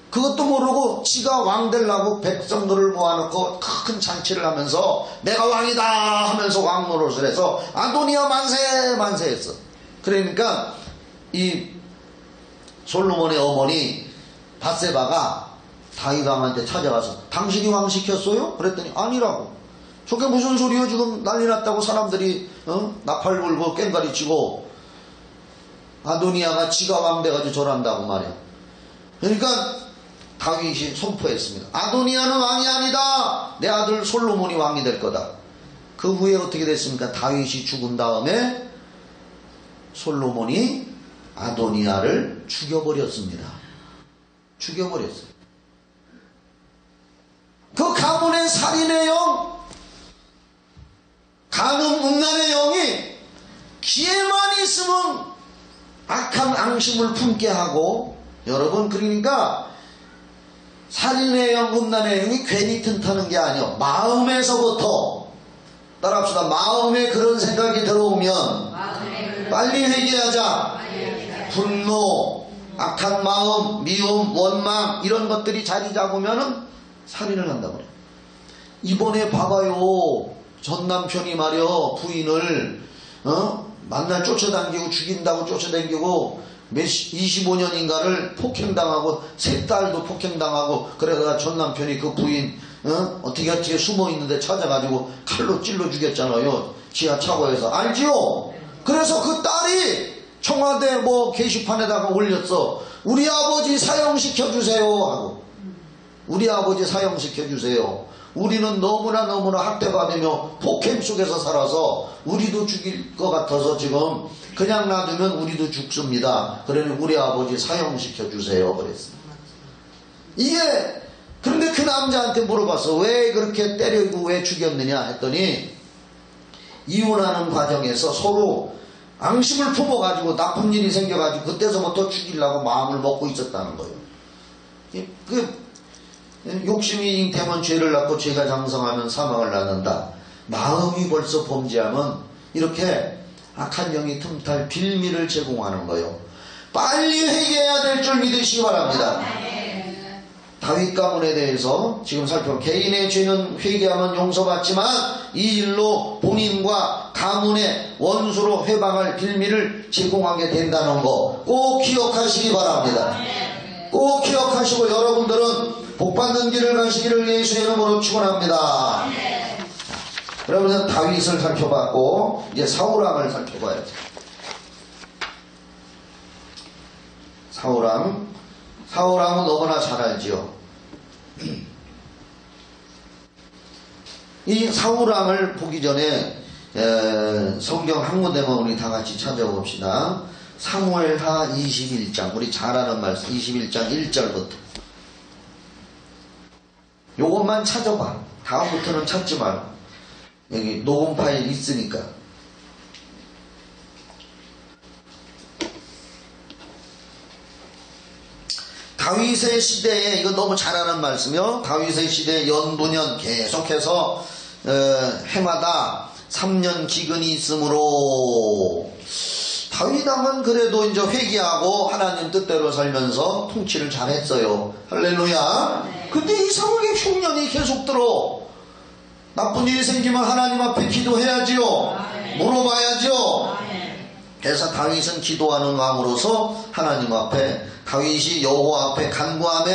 그것도 모르고 지가 왕 되려고 백성들을 모아놓고 큰 잔치를 하면서 내가 왕이다 하면서 왕 노릇을 해서 아도니아 만세 만세 했어. 그러니까 이 솔로몬의 어머니 밧세바가 다윗 왕한테 찾아가서 당신이 왕 시켰어요? 그랬더니 아니라고. 저게 무슨 소리요? 지금 난리 났다고 사람들이 나팔 불고 꽹가리 치고 아도니아가 지가 왕 돼가지고 저란다고 말이야. 그러니까 다윗이 선포했습니다. 아도니아는 왕이 아니다. 내 아들 솔로몬이 왕이 될 거다. 그 후에 어떻게 됐습니까? 다윗이 죽은 다음에 솔로몬이 아도니아를 죽여버렸습니다. 죽여버렸어요. 그 가문의 살인의 영, 간음 음란의 영이 기회만 있으면 악한 앙심을 품게 하고, 여러분 그러니까 살인의 영, 음란의 영이 괜히 튼타는 게 아니요. 마음에서부터 따라합시다. 마음에 그런 생각이 들어오면 빨리 회개하자. 분노, 악한 마음, 미움, 원망 이런 것들이 자리 잡으면은 살인을 한다고 그래요. 이번에 봐봐요. 전 남편이 말이요 부인을 만날 쫓아다니고 죽인다고 쫓아다니고 25년인가를 폭행당하고 세 딸도 폭행당하고 그러다가 전 남편이 그 부인 어떻게 숨어있는데 찾아가지고 칼로 찔러 죽였잖아요. 지하 차고에서. 알지요? 그래서 그 딸이 청와대 게시판에다가 올렸어. 우리 아버지 사형시켜주세요 하고. 우리 아버지 사형시켜주세요. 우리는 너무나 학대받으며 폭행 속에서 살아서 우리도 죽일 것 같아서 지금 그냥 놔두면 우리도 죽습니다. 그러니 우리 아버지 사형시켜주세요 그랬습니다. 그런데 그 남자한테 물어봤어. 왜 그렇게 때리고 왜 죽였느냐 했더니 이혼하는 과정에서 서로 앙심을 품어가지고 나쁜 일이 생겨가지고 그때서부터 죽이려고 마음을 먹고 있었다는 거예요. 욕심이 잉태하면 죄를 낳고 죄가 장성하면 사망을 낳는다. 마음이 벌써 범죄하면 이렇게 악한 영이 틈탈 빌미를 제공하는 거예요. 빨리 회개해야 될 줄 믿으시기 바랍니다. 다윗 가문에 대해서 지금 살펴보면 개인의 죄는 회개하면 용서받지만 이 일로 본인과 가문의 원수로 회방할 빌미를 제공하게 된다는 거 꼭 기억하시기 바랍니다. 꼭 기억하시고 여러분들은 복받는 길을 가시기를 예수의 이름으로 축원합니다. 그러면서 다윗을 살펴봤고 이제 사울왕을 살펴봐야죠. 사울왕은 너무나 잘 알지요. 이 사울왕을 보기 전에 성경 한 군데만 우리 다 같이 찾아봅시다. 사무엘하 21장, 우리 잘 아는 말씀 21장 1절부터 요것만 찾아봐. 다음부터는 찾지 말고 여기 녹음 파일 있으니까. 다윗의 시대에, 이거 너무 잘 아는 말씀이요. 다윗의 시대에 연분연 계속해서 해마다 3년 기근이 있으므로 다윗 왕은 그래도 이제 회개하고 하나님 뜻대로 살면서 통치를 잘했어요. 할렐루야. 근데 이상하게 흉년이 계속 들어. 나쁜 일이 생기면 하나님 앞에 기도해야지요. 물어봐야지요. 그래서 다윗은 기도하는 왕으로서 하나님 앞에, 다윗이 여호와 앞에 간구하며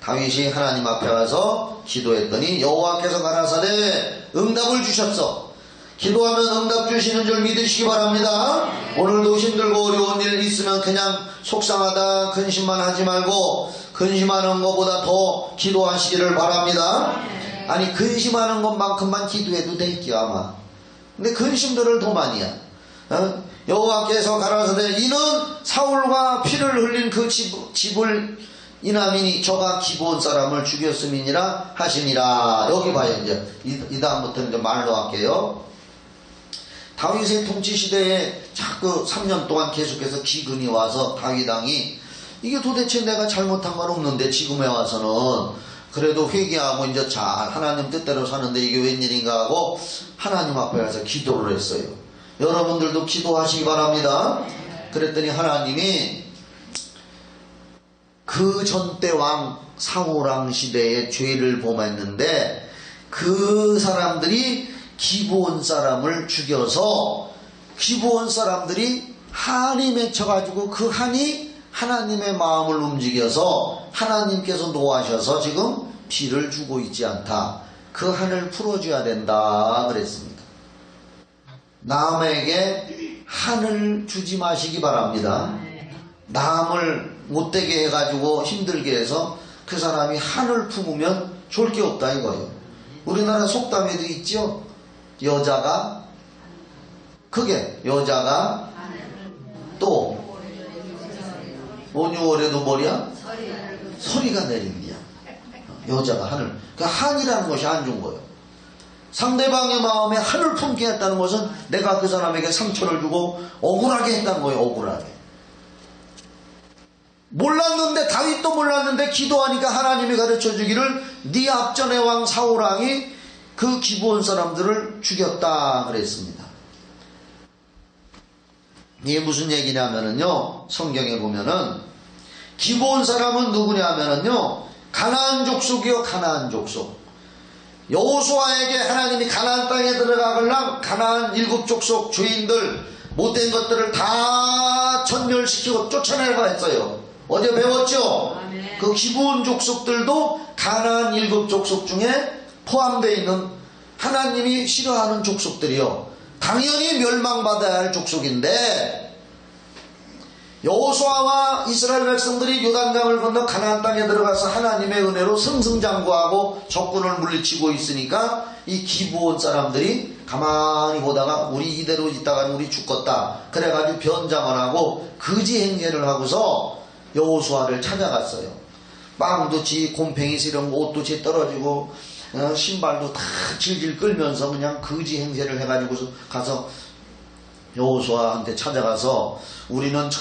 다윗이 하나님 앞에 가서 기도했더니 여호와께서 가라사대 응답을 주셨어. 기도하면 응답 주시는 줄 믿으시기 바랍니다. 오늘도 힘들고 어려운 일 있으면 그냥 속상하다 근심만 하지 말고 근심하는 것보다 더 기도하시기를 바랍니다. 아니 근심하는 것만큼만 기도해도 될게요 아마. 근데 근심들을 더 많이 해. 여호와께서 가라사대 이는 사울과 피를 흘린 그 집을 이남이니 저가 기브온 사람을 죽였음이니라 하시니라. 여기 봐요. 이제 이 다음부터 이제 말로 할게요. 다윗의 통치 시대에 자꾸 3년 동안 계속해서 기근이 와서 다윗 왕이 이게 도대체 내가 잘못한 건 없는데 지금에 와서는 그래도 회개하고 이제 잘 하나님 뜻대로 사는데 이게 웬일인가 하고 하나님 앞에 가서 기도를 했어요. 여러분들도 기도하시기 바랍니다. 그랬더니 하나님이 그 전때 왕 사울왕 시대에 죄를 범했는데 그 사람들이 기브온 사람을 죽여서 기브온 사람들이 한이 맺혀가지고 그 한이 하나님의 마음을 움직여서 하나님께서 노하셔서 지금 피를 주고 있지 않다. 그 한을 풀어줘야 된다 그랬습니다. 남에게 한을 주지 마시기 바랍니다. 남을 못되게 해가지고 힘들게 해서 그 사람이 한을 품으면 좋을 게 없다 이거예요. 우리나라 속담에도 있죠. 여자가 또 5, 6월에도 뭐냐? 서리가 내립니다. 여자가 한을. 그 한이라는 것이 안 좋은 거예요. 상대방의 마음에 한을 품게 했다는 것은 내가 그 사람에게 상처를 주고 억울하게 했다는 거예요. 억울하게. 몰랐는데 다윗도 몰랐는데 기도하니까 하나님이 가르쳐 주기를 네 앞전의 왕 사울왕이 그 기브온 사람들을 죽였다 그랬습니다. 이게 무슨 얘기냐면은요, 성경에 보면은 기브온 사람은 누구냐면은요, 가나안 족속이요. 가나안 족속. 여호수아에게 하나님이 가나안 땅에 들어가걸랑 가나안 7족속 죄인들 못된 것들을 다 전멸시키고 쫓아내라 했어요. 어제 배웠죠? 그 기브온 족속들도 가나안 7족속 중에 포함되어 있는 하나님이 싫어하는 족속들이요. 당연히 멸망받아야 할 족속인데 여호수아와 이스라엘 백성들이 요단강을 건너 가나안 땅에 들어가서 하나님의 은혜로 승승장구하고 적군을 물리치고 있으니까 이 기브온 사람들이 가만히 보다가 우리 이대로 있다가 우리 죽겠다 그래가지고 변장을 하고 거지 행세를 하고서 여호수아를 찾아갔어요. 빵도 지 곰팡이 시름 옷도 지 떨어지고 신발도 다 질질 끌면서 그냥 거지 행세를 해가지고 가서 여호수아한테 찾아가서 우리는 저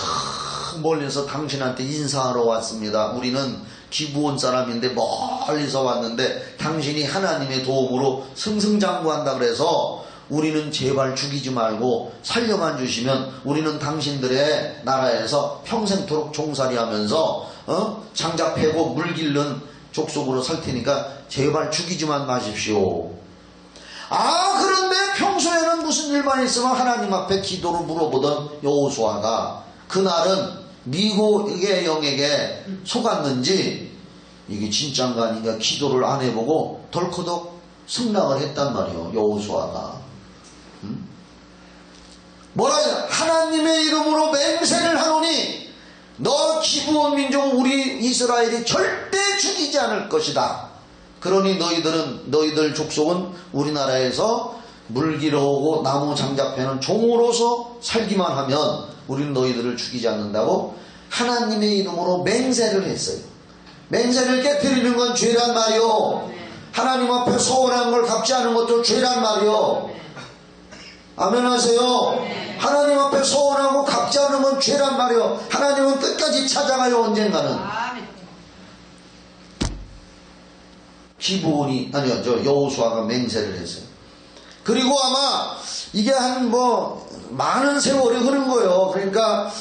멀리서 당신한테 인사하러 왔습니다. 우리는 기브온 사람인데 멀리서 왔는데 당신이 하나님의 도움으로 승승장구한다 그래서 우리는 제발 죽이지 말고 살려만 주시면 우리는 당신들의 나라에서 평생토록 종살이 하면서 장작 패고 물 길른 족속으로 살 테니까 제발 죽이지만 마십시오. 그런데 평소에는 무슨 일만 있으면 하나님 앞에 기도로 물어보던 여호수아가 그날은 미고의 영에게 속았는지 이게 진짠가 아닌가 기도를 안 해보고 덜커덕 승낙을 했단 말이에요. 여호수아가 뭐라 하나님의 이름으로 맹세를 하노니 너 기브온 민족 우리 이스라엘이 절대 죽이지 않을 것이다. 그러니 너희들 족속은 우리나라에서 물기러 오고 나무 장작 패는 종으로서 살기만 하면 우리는 너희들을 죽이지 않는다고 하나님의 이름으로 맹세를 했어요. 맹세를 깨뜨리는 건 죄란 말이요. 하나님 앞에 서운한 걸 갚지 않은 것도 죄란 말이요. 아멘 하세요. 하나님 앞에 서운하고 갚지 않은 건 죄란 말이요. 하나님은 끝까지 찾아가요. 언젠가는. 기브온이 여호수아가 맹세를 했어요. 그리고 아마 이게 한 많은 세월이 흐른 거예요. 그러니까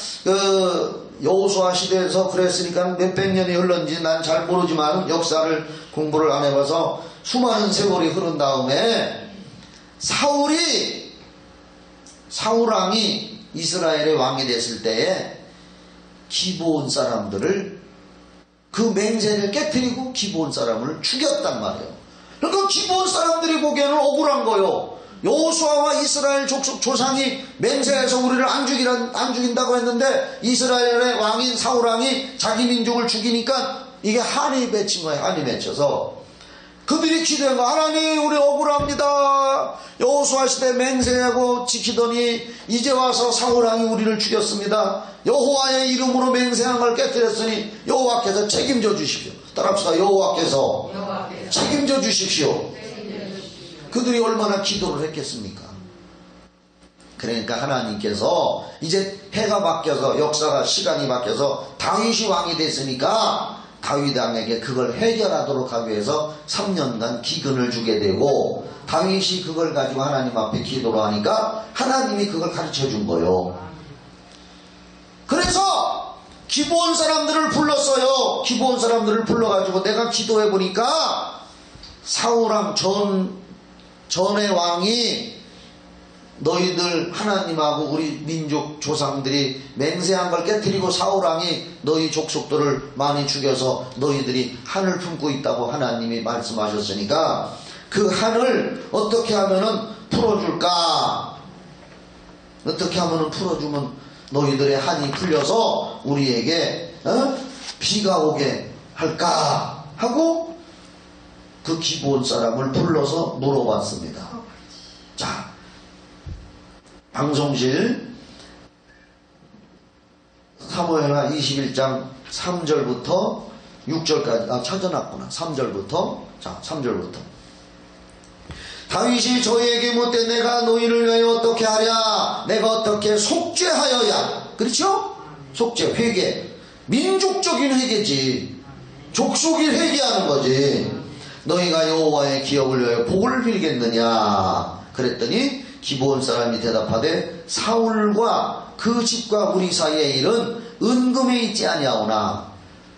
여호수아 시대에서 그랬으니까 몇백 년이 흘렀는지 난 잘 모르지만 역사를 공부를 안 해봐서 수많은 세월이 흐른 다음에 사울왕이 이스라엘의 왕이 됐을 때에 기브온 사람들을 그 맹세를 깨뜨리고 기브온 사람을 죽였단 말이에요. 그러니까 기브온 사람들이 보기에는 억울한 거예요. 여호수아와 이스라엘 조상이 맹세해서 우리를 안 죽인다고 했는데 이스라엘의 왕인 사울왕이 자기 민족을 죽이니까 이게 한이 맺힌 거예요. 한이 맺혀서 그들이 기도한 거, 하나님 우리 억울합니다. 여호수아 시대 맹세하고 지키더니 이제 와서 사울왕이 우리를 죽였습니다. 여호와의 이름으로 맹세한 걸 깨뜨렸으니 여호와께서 책임져 주십시오. 따라합시다. 여호와께서 책임져 주십시오. 그들이 얼마나 기도를 했겠습니까? 그러니까 하나님께서 이제 해가 바뀌어서 역사가 시간이 바뀌어서 다윗이 왕이 됐으니까 다윗 왕에게 그걸 해결하도록 하기 위해서 3년간 기근을 주게 되고 다윗이 그걸 가지고 하나님 앞에 기도를 하니까 하나님이 그걸 가르쳐 준 거예요. 그래서 기브온 사람들을 불렀어요. 기브온 사람들을 불러가지고 내가 기도해 보니까 사울왕 전의 왕이 너희들 하나님하고 우리 민족 조상들이 맹세한 걸 깨뜨리고 사울왕이 너희 족속들을 많이 죽여서 너희들이 한을 품고 있다고 하나님이 말씀하셨으니까 그 한을 어떻게 하면은 풀어줄까? 어떻게 하면은 풀어주면 너희들의 한이 풀려서 우리에게 비가 오게 할까? 하고 그 기브온 사람을 불러서 물어봤습니다. 자, 방송실 사무엘하 21장 3절부터 6절까지 찾아놨구나. 3절부터. 자, 3절부터 다윗이 저희에게 묻되 내가 너희를 위하여 어떻게 하랴? 내가 어떻게 속죄하여야? 그렇죠? 속죄, 회개, 민족적인 회개지. 족속이 회개하는 거지. 너희가 여호와의 기업을 위하여 복을 빌겠느냐? 그랬더니 기브온 사람이 대답하되 사울과 그 집과 우리 사이의 일은 은금에 있지 아니하오나.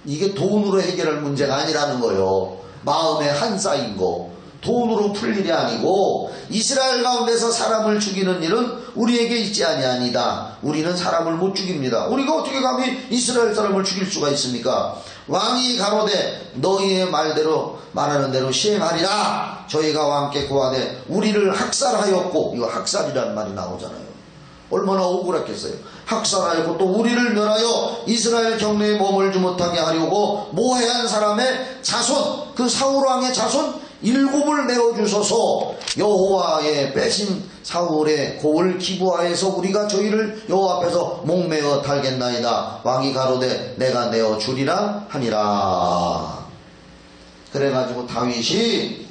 이게 돈으로 해결할 문제가 아니라는 거예요. 마음에 한 쌓인 거 돈으로 풀 일이 아니고 이스라엘 가운데서 사람을 죽이는 일은 우리에게 있지 아니하니다. 우리는 사람을 못 죽입니다. 우리가 어떻게 감히 이스라엘 사람을 죽일 수가 있습니까? 왕이 가로되 너희의 말하는 대로 시행하리라. 저희가 왕께 고하되 우리를 학살하였고, 이거 학살이라는 말이 나오잖아요. 얼마나 억울했겠어요. 학살하였고 또 우리를 멸하여 이스라엘 경내에 머물지 못하게 하려고 모해한 사람의 자손, 그 사울왕의 자손 7을 내어주소서. 여호와의 빼신 사울의 고을 기브아에서 우리가 저희를 여호와 앞에서 목매어 달겠나이다. 왕이 가로되 내가 내어주리라 하니라. 그래가지고 다윗이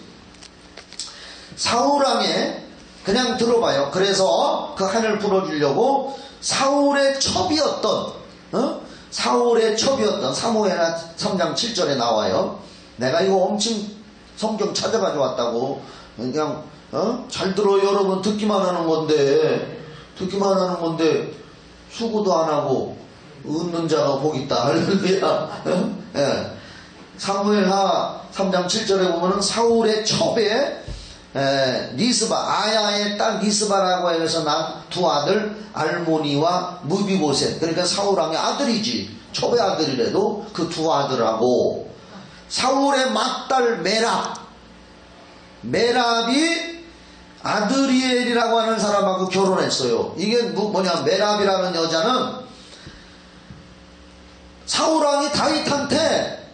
사울왕의, 그냥 들어봐요. 그래서 그 한을 풀어주려고 사울의 첩이었던 사무엘하 3장 7절에 나와요. 내가 이거 엄청 성경 찾아가지고 왔다고. 그냥 잘 들어요 여러분. 듣기만 하는 건데 수고도 안 하고 웃는 자가 복 있다. 할렐루야. 예. 사무엘하 3장 7절에 보면은 사울의 첩에 리스바, 아야의 딸 리스바라고 해서 난 두 아들 알모니와 무비보셋, 그러니까 사울왕의 아들이지. 첩의 아들이라도 그 두 아들하고 사울의 맏딸 메랍이 아드리엘이라고 하는 사람하고 결혼했어요. 이게 뭐냐, 메랍이라는 여자는 사울왕이 다윗한테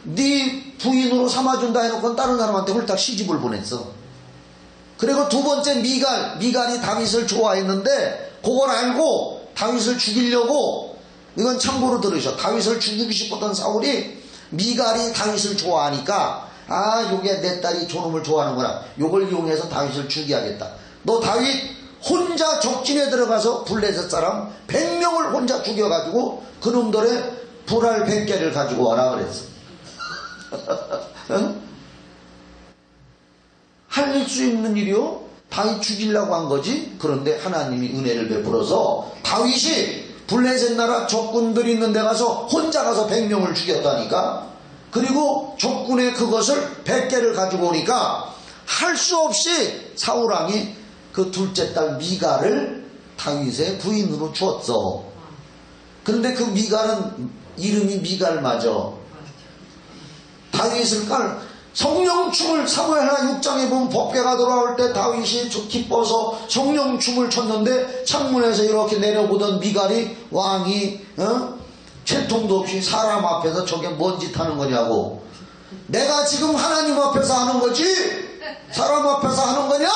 네 부인으로 삼아준다 해놓고 다른 사람한테 홀딱 시집을 보냈어. 그리고 두 번째 미갈이 다윗을 좋아했는데 그걸 알고 다윗을 죽이려고, 이건 참고로 들으셔. 다윗을 죽이고 싶었던 사울이 미갈이 다윗을 좋아하니까, 아 요게 내 딸이 저놈을 좋아하는구나, 요걸 이용해서 다윗을 죽여야겠다. 너 다윗 혼자 적진에 들어가서 블레셋 사람 100명을 혼자 죽여가지고 그놈들의 불알 100개를 가지고 와라 그랬어. 응? 할 수 있는 일이요? 다윗 죽이려고 한 거지. 그런데 하나님이 은혜를 베풀어서 다윗이 블레셋 나라 적군들이 있는 데 가서 혼자 가서 100명을 죽였다니까. 그리고 적군의 그것을 100개를 가지고 오니까 할 수 없이 사울왕이 그 둘째 딸 미갈을 다윗의 부인으로 주었어. 그런데 그 미갈은 이름이 미갈 맞아. 다윗을 성령춤을 사무엘하 6장에 보면 법궤가 돌아올 때 다윗이 기뻐서 성령춤을 췄는데 창문에서 이렇게 내려보던 미갈이 왕이 채통도 없이 사람 앞에서 저게 뭔 짓 하는 거냐고. 내가 지금 하나님 앞에서 하는 거지 사람 앞에서 하는 거냐?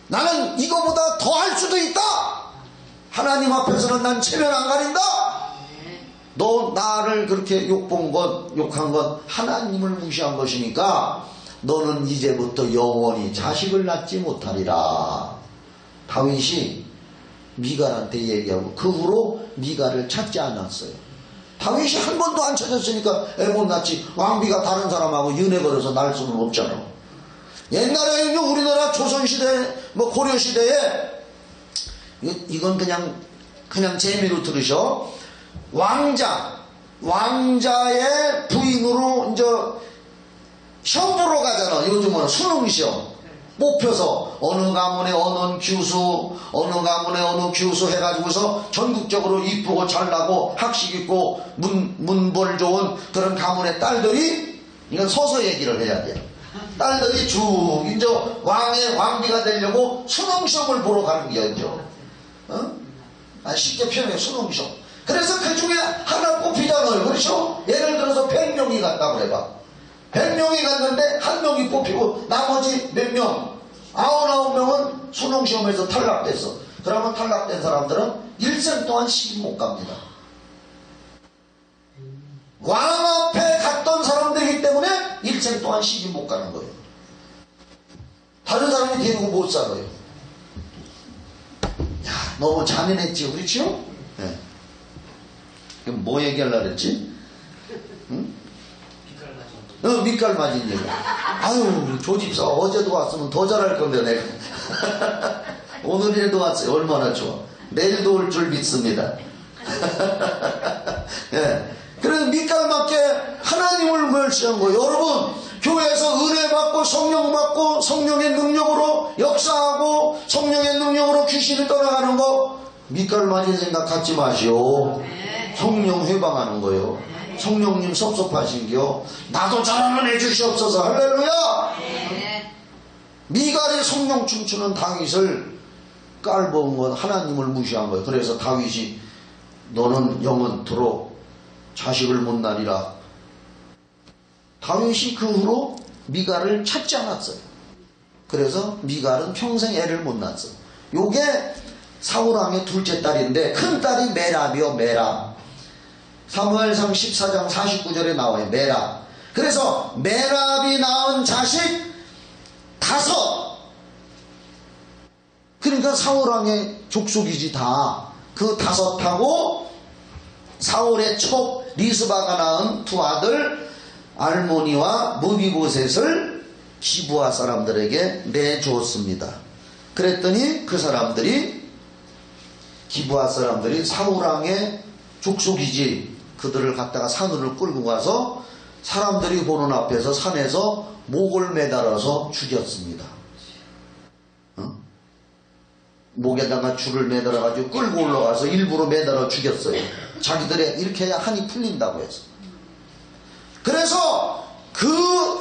나는 이거보다 더 할 수도 있다. 하나님 앞에서는 난 체면 안 가린다. 너 나를 그렇게 욕한 건 하나님을 무시한 것이니까 너는 이제부터 영원히 자식을 낳지 못하리라. 다윗이 미갈한테 얘기하고 그 후로 미갈을 찾지 않았어요. 다윗이 한 번도 안 찾았으니까 애 못 낳지. 왕비가 다른 사람하고 연애 걸어서 낳을 수는 없잖아. 옛날에 우리나라 조선시대 고려시대에 이건 그냥 재미로 들으셔. 왕자의 부인으로 이제 시험 보러 가잖아. 요즘은 수능시험 뽑혀서 어느 가문에 어느 교수 해가지고서 전국적으로 이쁘고 잘나고 학식 있고 문벌 좋은 그런 가문의 딸들이, 이건 서서 얘기를 해야 돼요. 딸들이 쭉 이제 왕비가 되려고 수능시험을 보러 가는 게 이제 쉽게 표현해. 수능시험. 그래서 그 중에 하나 뽑히잖아요. 그렇죠? 예를 들어서 100명이 갔다고 해봐. 100명이 갔는데 한 명이 뽑히고 나머지 몇 명, 99명은 수능시험에서 탈락됐어. 그러면 탈락된 사람들은 일생 동안 시집 못 갑니다. 왕 앞에 갔던 사람들이기 때문에 일생 동안 시집 못 가는 거예요. 다른 사람이 데리고 못 살아요. 야, 너무 잔인했지, 그렇죠? 네. 뭐 얘기하려고 그랬지? 응? 밑갈 맞은 얘기. 아유, 조집사 어제도 왔으면 더 잘할 건데 내가. 오늘이라도 왔어요. 얼마나 좋아. 내일도 올 줄 믿습니다. 예. 그래서 밑갈 맞게 하나님을 멸시한 거예요. 여러분, 교회에서 은혜 받고 성령 받고 성령의 능력으로 역사하고 성령의 능력으로 귀신을 떠나가는 거 밑갈 맞은 생각 갖지 마시오. 성령 회방하는 거예요. 성령님 섭섭하신겨. 나도 잘하는 애 주시옵소서. 할렐루야. 미갈이 성령 춤추는 다윗을 깔보은 건 하나님을 무시한 거예요. 그래서 다윗이 너는 영원토록 자식을 못 낳으리라. 다윗이 그 후로 미갈을 찾지 않았어요. 그래서 미갈은 평생 애를 못 낳았어요. 요게 사울왕의 둘째 딸인데 큰 딸이 메랍이요. 메랍. 사무엘상 14장 49절에 나와요. 메랍. 그래서 메랍이 낳은 자식 5. 그러니까 사울왕의 족속이지 다. 그 5하고 사울의 촉 리스바가 낳은 2 아들 알모니와 무비보셋을 기브아 사람들에게 내주었습니다. 그랬더니 그 사람들이, 기브아 사람들이 사울왕의 족속이지, 그들을 갖다가 산으로 끌고 가서 사람들이 보는 앞에서 산에서 목을 매달아서 죽였습니다. 목에다가 줄을 매달아가지고 끌고 올라가서 일부러 매달아 죽였어요. 자기들의 이렇게 해야 한이 풀린다고 해서. 그래서 그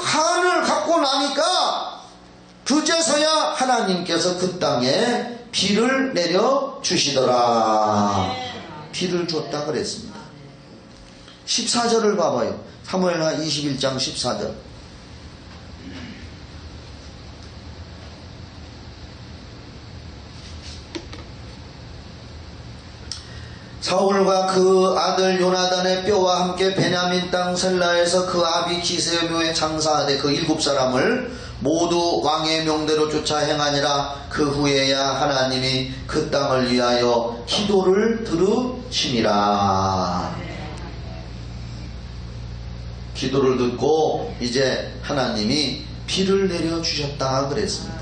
한을 갖고 나니까 그제서야 하나님께서 그 땅에 비를 내려 주시더라. 비를 줬다 그랬습니다. 14절을 봐봐요. 사무엘하 21장 14절. 사울과 그 아들 요나단의 뼈와 함께 베냐민 땅 셀라에서 그 아비 기스의 묘에 장사하되 그 7사람을 모두 왕의 명대로 쫓아 행하니라. 그 후에야 하나님이 그 땅을 위하여 기도를 들으시니라. 기도를 듣고 이제 하나님이 비를 내려주셨다 그랬습니다.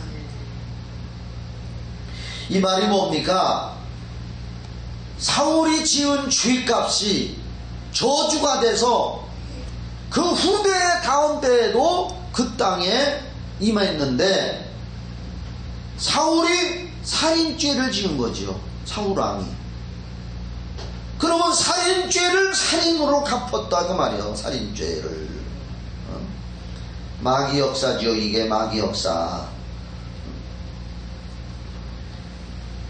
이 말이 뭡니까? 사울이 지은 죄값이 저주가 돼서 그 후대 다음 때에도 그 땅에 임했는데 사울이 살인죄를 지은 거지요. 사울왕이. 그러면 살인죄를 살인으로 갚았다 그 말이에요. 살인죄를. 마귀 역사지요. 이게 마귀 역사.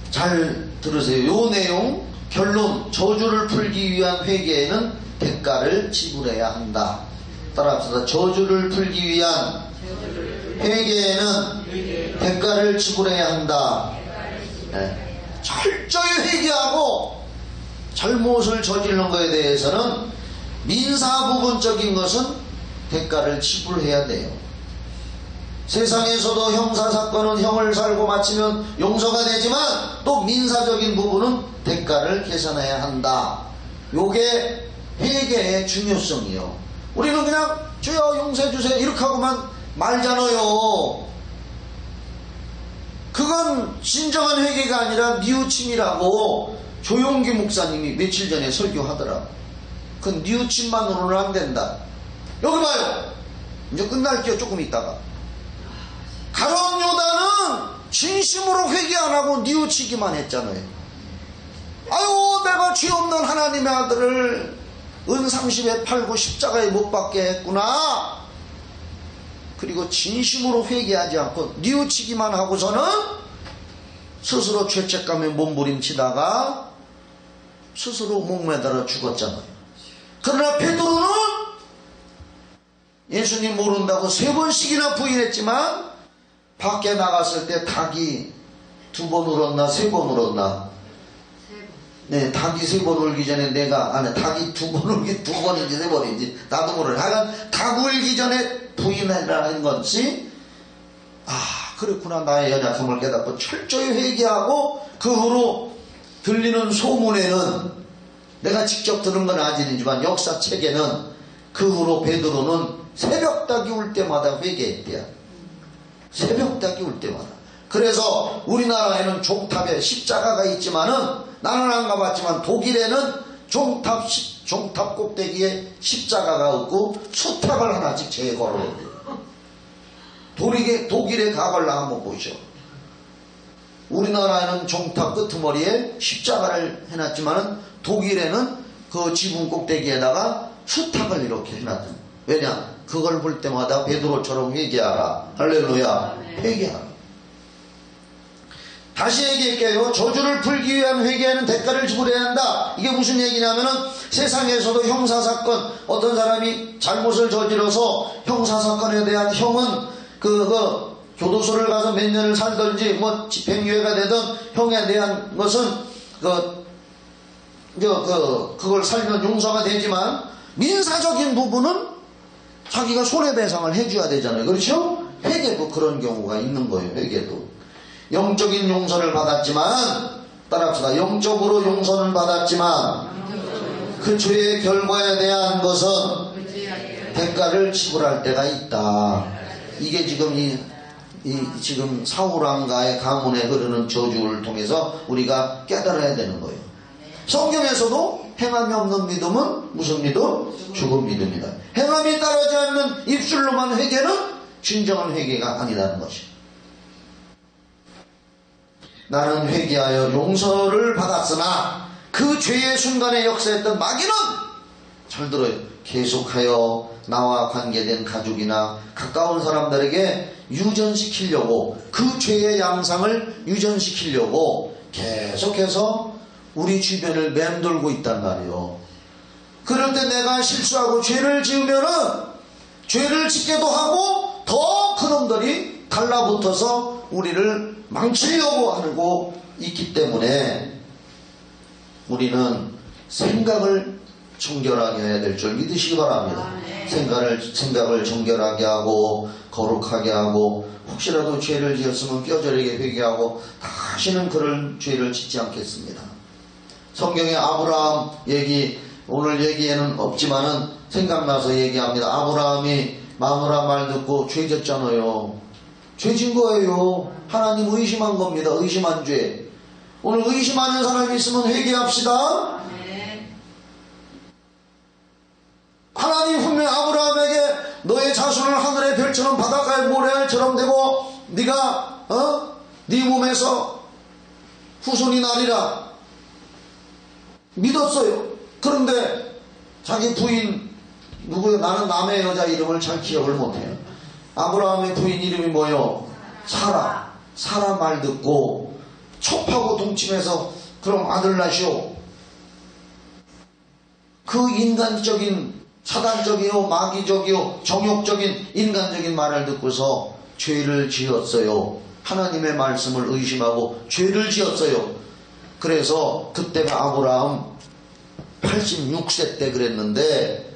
잘 들으세요. 요 내용 결론. 저주를 풀기 위한 회개에는 대가를 지불해야 한다. 따라합시다. 저주를 풀기 위한 회개에는 대가를 지불해야 한다. 네. 철저히 회개하고 잘못을 저지른 것에 대해서는 민사 부분적인 것은 대가를 지불해야 돼요. 세상에서도 형사사건은 형을 살고 마치면 용서가 되지만 또 민사적인 부분은 대가를 계산해야 한다. 요게 회개의 중요성이요. 우리는 그냥 주여 용서해주세요 이렇게 하고만 말잖아요. 그건 진정한 회개가 아니라 뉘우침이라고 조용기 목사님이 며칠 전에 설교하더라고. 그건 뉘우침만으로는 안 된다. 여기 봐요. 이제 끝날게요. 조금 있다가. 가룟 요단은 진심으로 회개 안 하고 뉘우치기만 했잖아요. 아유 내가 죄 없는 하나님의 아들을 은30에 팔고 십자가에 못 박게 했구나. 그리고 진심으로 회개하지 않고 뉘우치기만 하고서는 스스로 죄책감에 몸부림치다가 스스로 목매달아 죽었잖아요. 그러나 베드로는 예수님 모른다고 3번씩이나 부인했지만 밖에 나갔을 때 닭이 2번 울었나 3번 울었나? 네, 닭이 3번 울기 전에 내가 아니 닭이 2번 울기 2번인지 3번인지 나도 모르네. 하여간 닭 울기 전에 부인하라는 것이 그렇구나. 나의 연약함을 깨닫고 철저히 회개하고 그 후로 들리는 소문에는 내가 직접 들은 건 아니지만 역사책에는 그 후로 베드로는 새벽닭이 울 때마다 회개했대요. 새벽닭이 울 때마다. 그래서 우리나라에는 종탑에 십자가가 있지만은 나는 안 가봤지만 독일에는 종탑 꼭대기에 십자가가 없고 수탑을 하나씩 재걸어놓는대요. 독일에 가걸라 한번 보시오. 우리나라에는 종탑 끄트머리에 십자가를 해놨지만은 독일에는 그 지붕 꼭대기에다가 수탑을 이렇게 해놨던. 왜냐? 그걸 볼 때마다 베드로처럼 회개하라. 할렐루야. 회개하라. 다시 얘기할게요. 저주를 풀기 위한 회개에는 대가를 지불해야 한다. 이게 무슨 얘기냐면은 세상에서도 형사사건, 어떤 사람이 잘못을 저질러서 형사사건에 대한 형은 교도소를 가서 몇 년을 살든지 뭐 집행유예가 되든 형에 대한 것은 그걸 살면 용서가 되지만 민사적인 부분은 자기가 손해배상을 해줘야 되잖아요. 그렇죠? 회개도 그런 경우가 있는 거예요. 회개도. 영적인 용서를 받았지만 따라합시다. 영적으로 용서는 받았지만 그 죄의 결과에 대한 것은 대가를 지불할 때가 있다. 이게 지금 지금 사울왕가의 가문에 흐르는 저주를 통해서 우리가 깨달아야 되는 거예요. 성경에서도 행함이 없는 믿음은 무슨 믿음? 죽은 믿음이다. 행함이 따르지 않는 입술로만 회개는 진정한 회개가 아니라는 것이에요. 나는 회개하여 용서를 받았으나 그 죄의 순간에 역사했던 마귀는 잘 들어요. 계속하여 나와 관계된 가족이나 가까운 사람들에게 유전시키려고 그 죄의 양상을 유전시키려고 계속해서 우리 주변을 맴돌고 있단 말이에요. 그럴 때 내가 실수하고 죄를 지으면은 죄를 짓게도 하고 더 그놈들이 달라붙어서 우리를 망치려고 하고 있기 때문에 우리는 생각을 정결하게 해야 될 줄 믿으시기 바랍니다. 생각을 정결하게 하고 거룩하게 하고 혹시라도 죄를 지었으면 뼈저리게 회개하고 다시는 그런 죄를 짓지 않겠습니다. 성경의 아브라함 얘기 오늘 얘기에는 없지만은 생각나서 얘기합니다. 아브라함이 마누라 말 듣고 죄졌잖아요. 죄진 거예요. 하나님 의심한 겁니다. 의심한 죄. 오늘 의심하는 사람이 있으면 회개합시다. 하나님 분명히 아브라함에게 너의 자손을 하늘의 별처럼 바닷가의 모래알처럼 되고 네가 네 몸에서 후손이 나리라 믿었어요. 그런데 자기 부인 누구요? 나는 남의 여자 이름을 잘 기억을 못해요. 아브라함의 부인 이름이 뭐요? 사라. 사라 말 듣고 촉하고 동침해서 그럼 아들 낳으시오. 그 인간적인 사단적이요 마귀적이요 정욕적인 인간적인 말을 듣고서 죄를 지었어요. 하나님의 말씀을 의심하고 죄를 지었어요. 그래서 그때가 아브라함 86세 때 그랬는데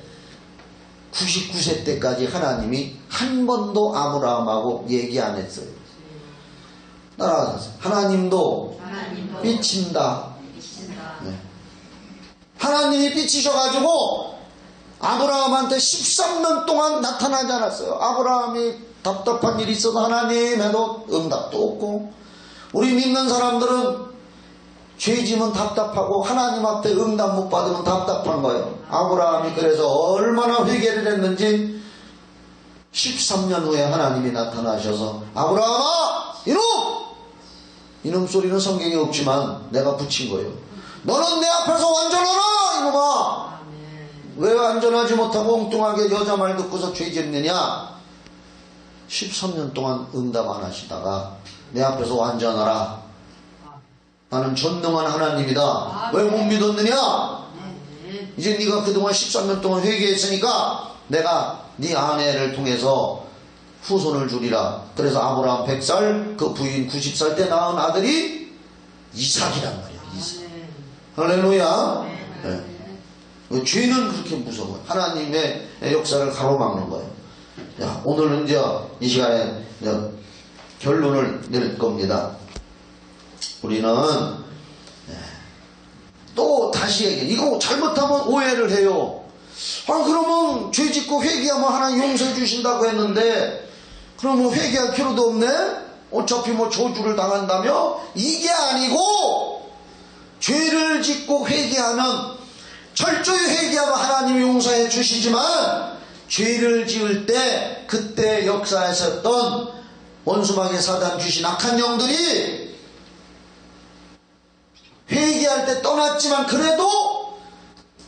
99세 때까지 하나님이 한 번도 아브라함하고 얘기 안 했어요. 따라가세요. 하나님도 삐친다. 네. 하나님이 삐치셔가지고 아브라함한테 13년 동안 나타나지 않았어요. 아브라함이 답답한 일이 있어도 하나님 해도 응답도 없고, 우리 믿는 사람들은 죄지면 답답하고 하나님 앞에 응답 못 받으면 답답한 거예요. 아브라함이 그래서 얼마나 회개를 했는지 13년 후에 하나님이 나타나셔서 아브라함아 이놈 소리는 성경에 없지만 내가 붙인 거예요. 너는 내 앞에서 완전하라 이놈아. 왜 완전하지 못하고 엉뚱하게 여자 말 듣고서 죄 짓느냐. 13년 동안 응답 안 하시다가 내 앞에서 완전하라. 나는 전능한 하나님이다. 왜 못 믿었느냐? 이제 네가 그동안 13년 동안 회개했으니까 내가 네 아내를 통해서 후손을 주리라. 그래서 아브라함 100살 그 부인 90살 때 낳은 아들이 이삭이란 말이야. 이삭. 할렐루야. 네. 죄는 그렇게 무서워요. 하나님의 역사를 가로막는 거예요. 자, 오늘은 이제 이 시간에 이제 결론을 내릴 겁니다. 우리는 또 다시 얘기해. 이거 잘못하면 오해를 해요. 그러면 죄 짓고 회개하면 하나님 용서해 주신다고 했는데 그러면 회개할 필요도 없네? 어차피 뭐 저주를 당한다며? 이게 아니고 죄를 짓고 회개하면 철저히 회개하면 하나님이 용서해 주시지만 죄를 지을 때 그때 역사에서였던 원수마귀 사단 귀신 악한 영들이 회개할 때 떠났지만 그래도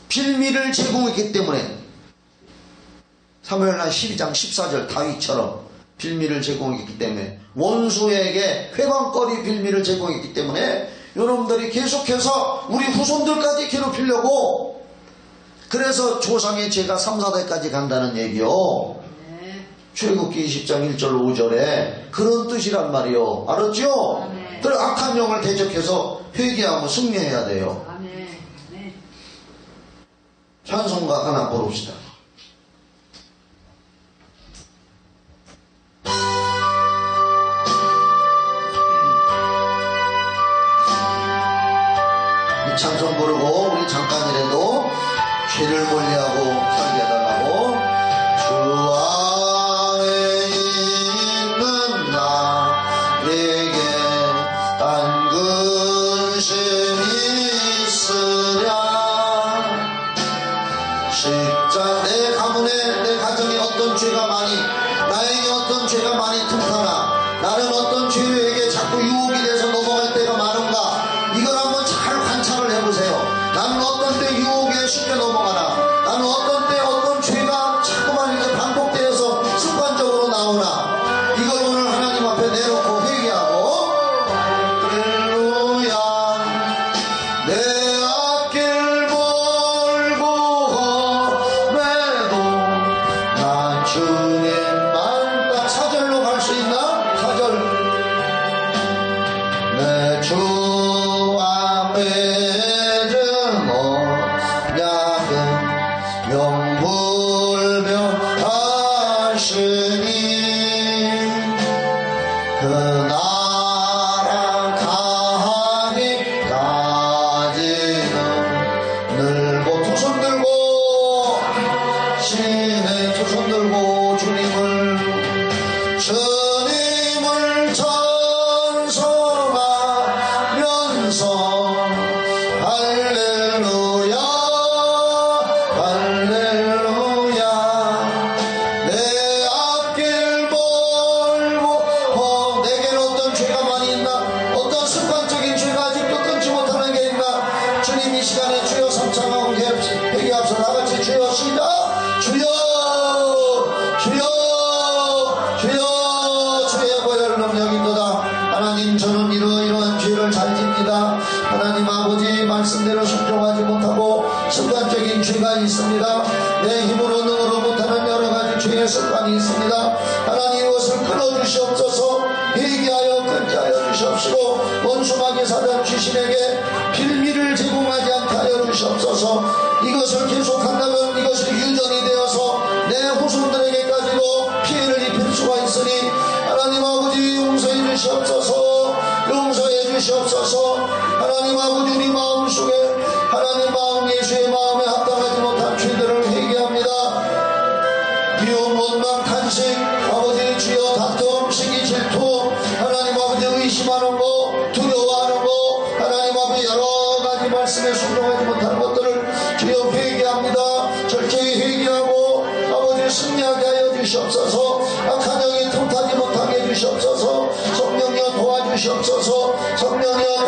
빌미를 제공했기 때문에 사무엘하 12장 14절 다윗처럼 빌미를 제공했기 때문에 원수에게 회방거리 빌미를 제공했기 때문에 여러분들이 계속해서 우리 후손들까지 괴롭히려고 그래서 조상의 죄가 3, 4대까지 간다는 얘기요. 출애굽기 20장 1절 5절에 그런 뜻이란 말이요. 알았죠? 그래 악한 영을 대적해서 회개하고 승리해야 돼요. 찬송가 하나 부릅시다. 이 찬송 부르고 우리 잠깐이라도 죄를 멀리하고 살게 해달라고. 주 안에 있는 나에게 딴 근심이 있으랴. 십자 내 가문에 내 가정에 어떤 죄가 많이 나에게 어떤 죄가 많이 틈타나 나는 어떤 죄에게 자꾸 유혹이 돼서 넘어갈 때가 많은가. 이걸 한번 잘 관찰을 해보세요. 나는 어떤 때 유혹에 쉽게 넘어가나 나는 어떤 때 어떤 이 시간에 주여 삼창하고 회개합시다. 다같이 주여 시작. 주여 주여 주여 주의 보혈 능력이 있도다. 하나님 저는 이러이러한 죄를 잘 집니다. 하나님 아버지 말씀대로 순종하지 못하고 습관적인 죄가 있습니다. 내 힘으로 능으로 못하는 여러가지 죄의 습관이 있습니다. 하나님 이것을 끊어주시옵소서. 회개하여 끊게 하여 주시옵시고 원수마귀 사단 귀신에게 빌미를 제공하지 않게 하여 주시옵소서. 이것을 계속한다면 이것이 유전이 되어서 내 후손들에게까지도 피해를 입힐 수가 있으니 하나님 아버지 용서해 주시옵소서. 용서해 주시옵소서. 하나님 아버지 우리 마음속에 하나님 마음 예수의 마음에 합당하지 못한 죄들을 회개합니다. 미움 원망 탄식 아버지 주여 다툼 시기 질투 하나님 아버지 의심하는 거 두려워하는 거 하나님 아버지 여러가지 말씀에 순종하지 못하는 것들을 주여 회개합니다. 철저히 회개하고 아버지 승리하게 하여 주시옵소서. 악한 영이 틈타지 못하게 해주시옵소서. 성령여 도와주시옵소서. 성령여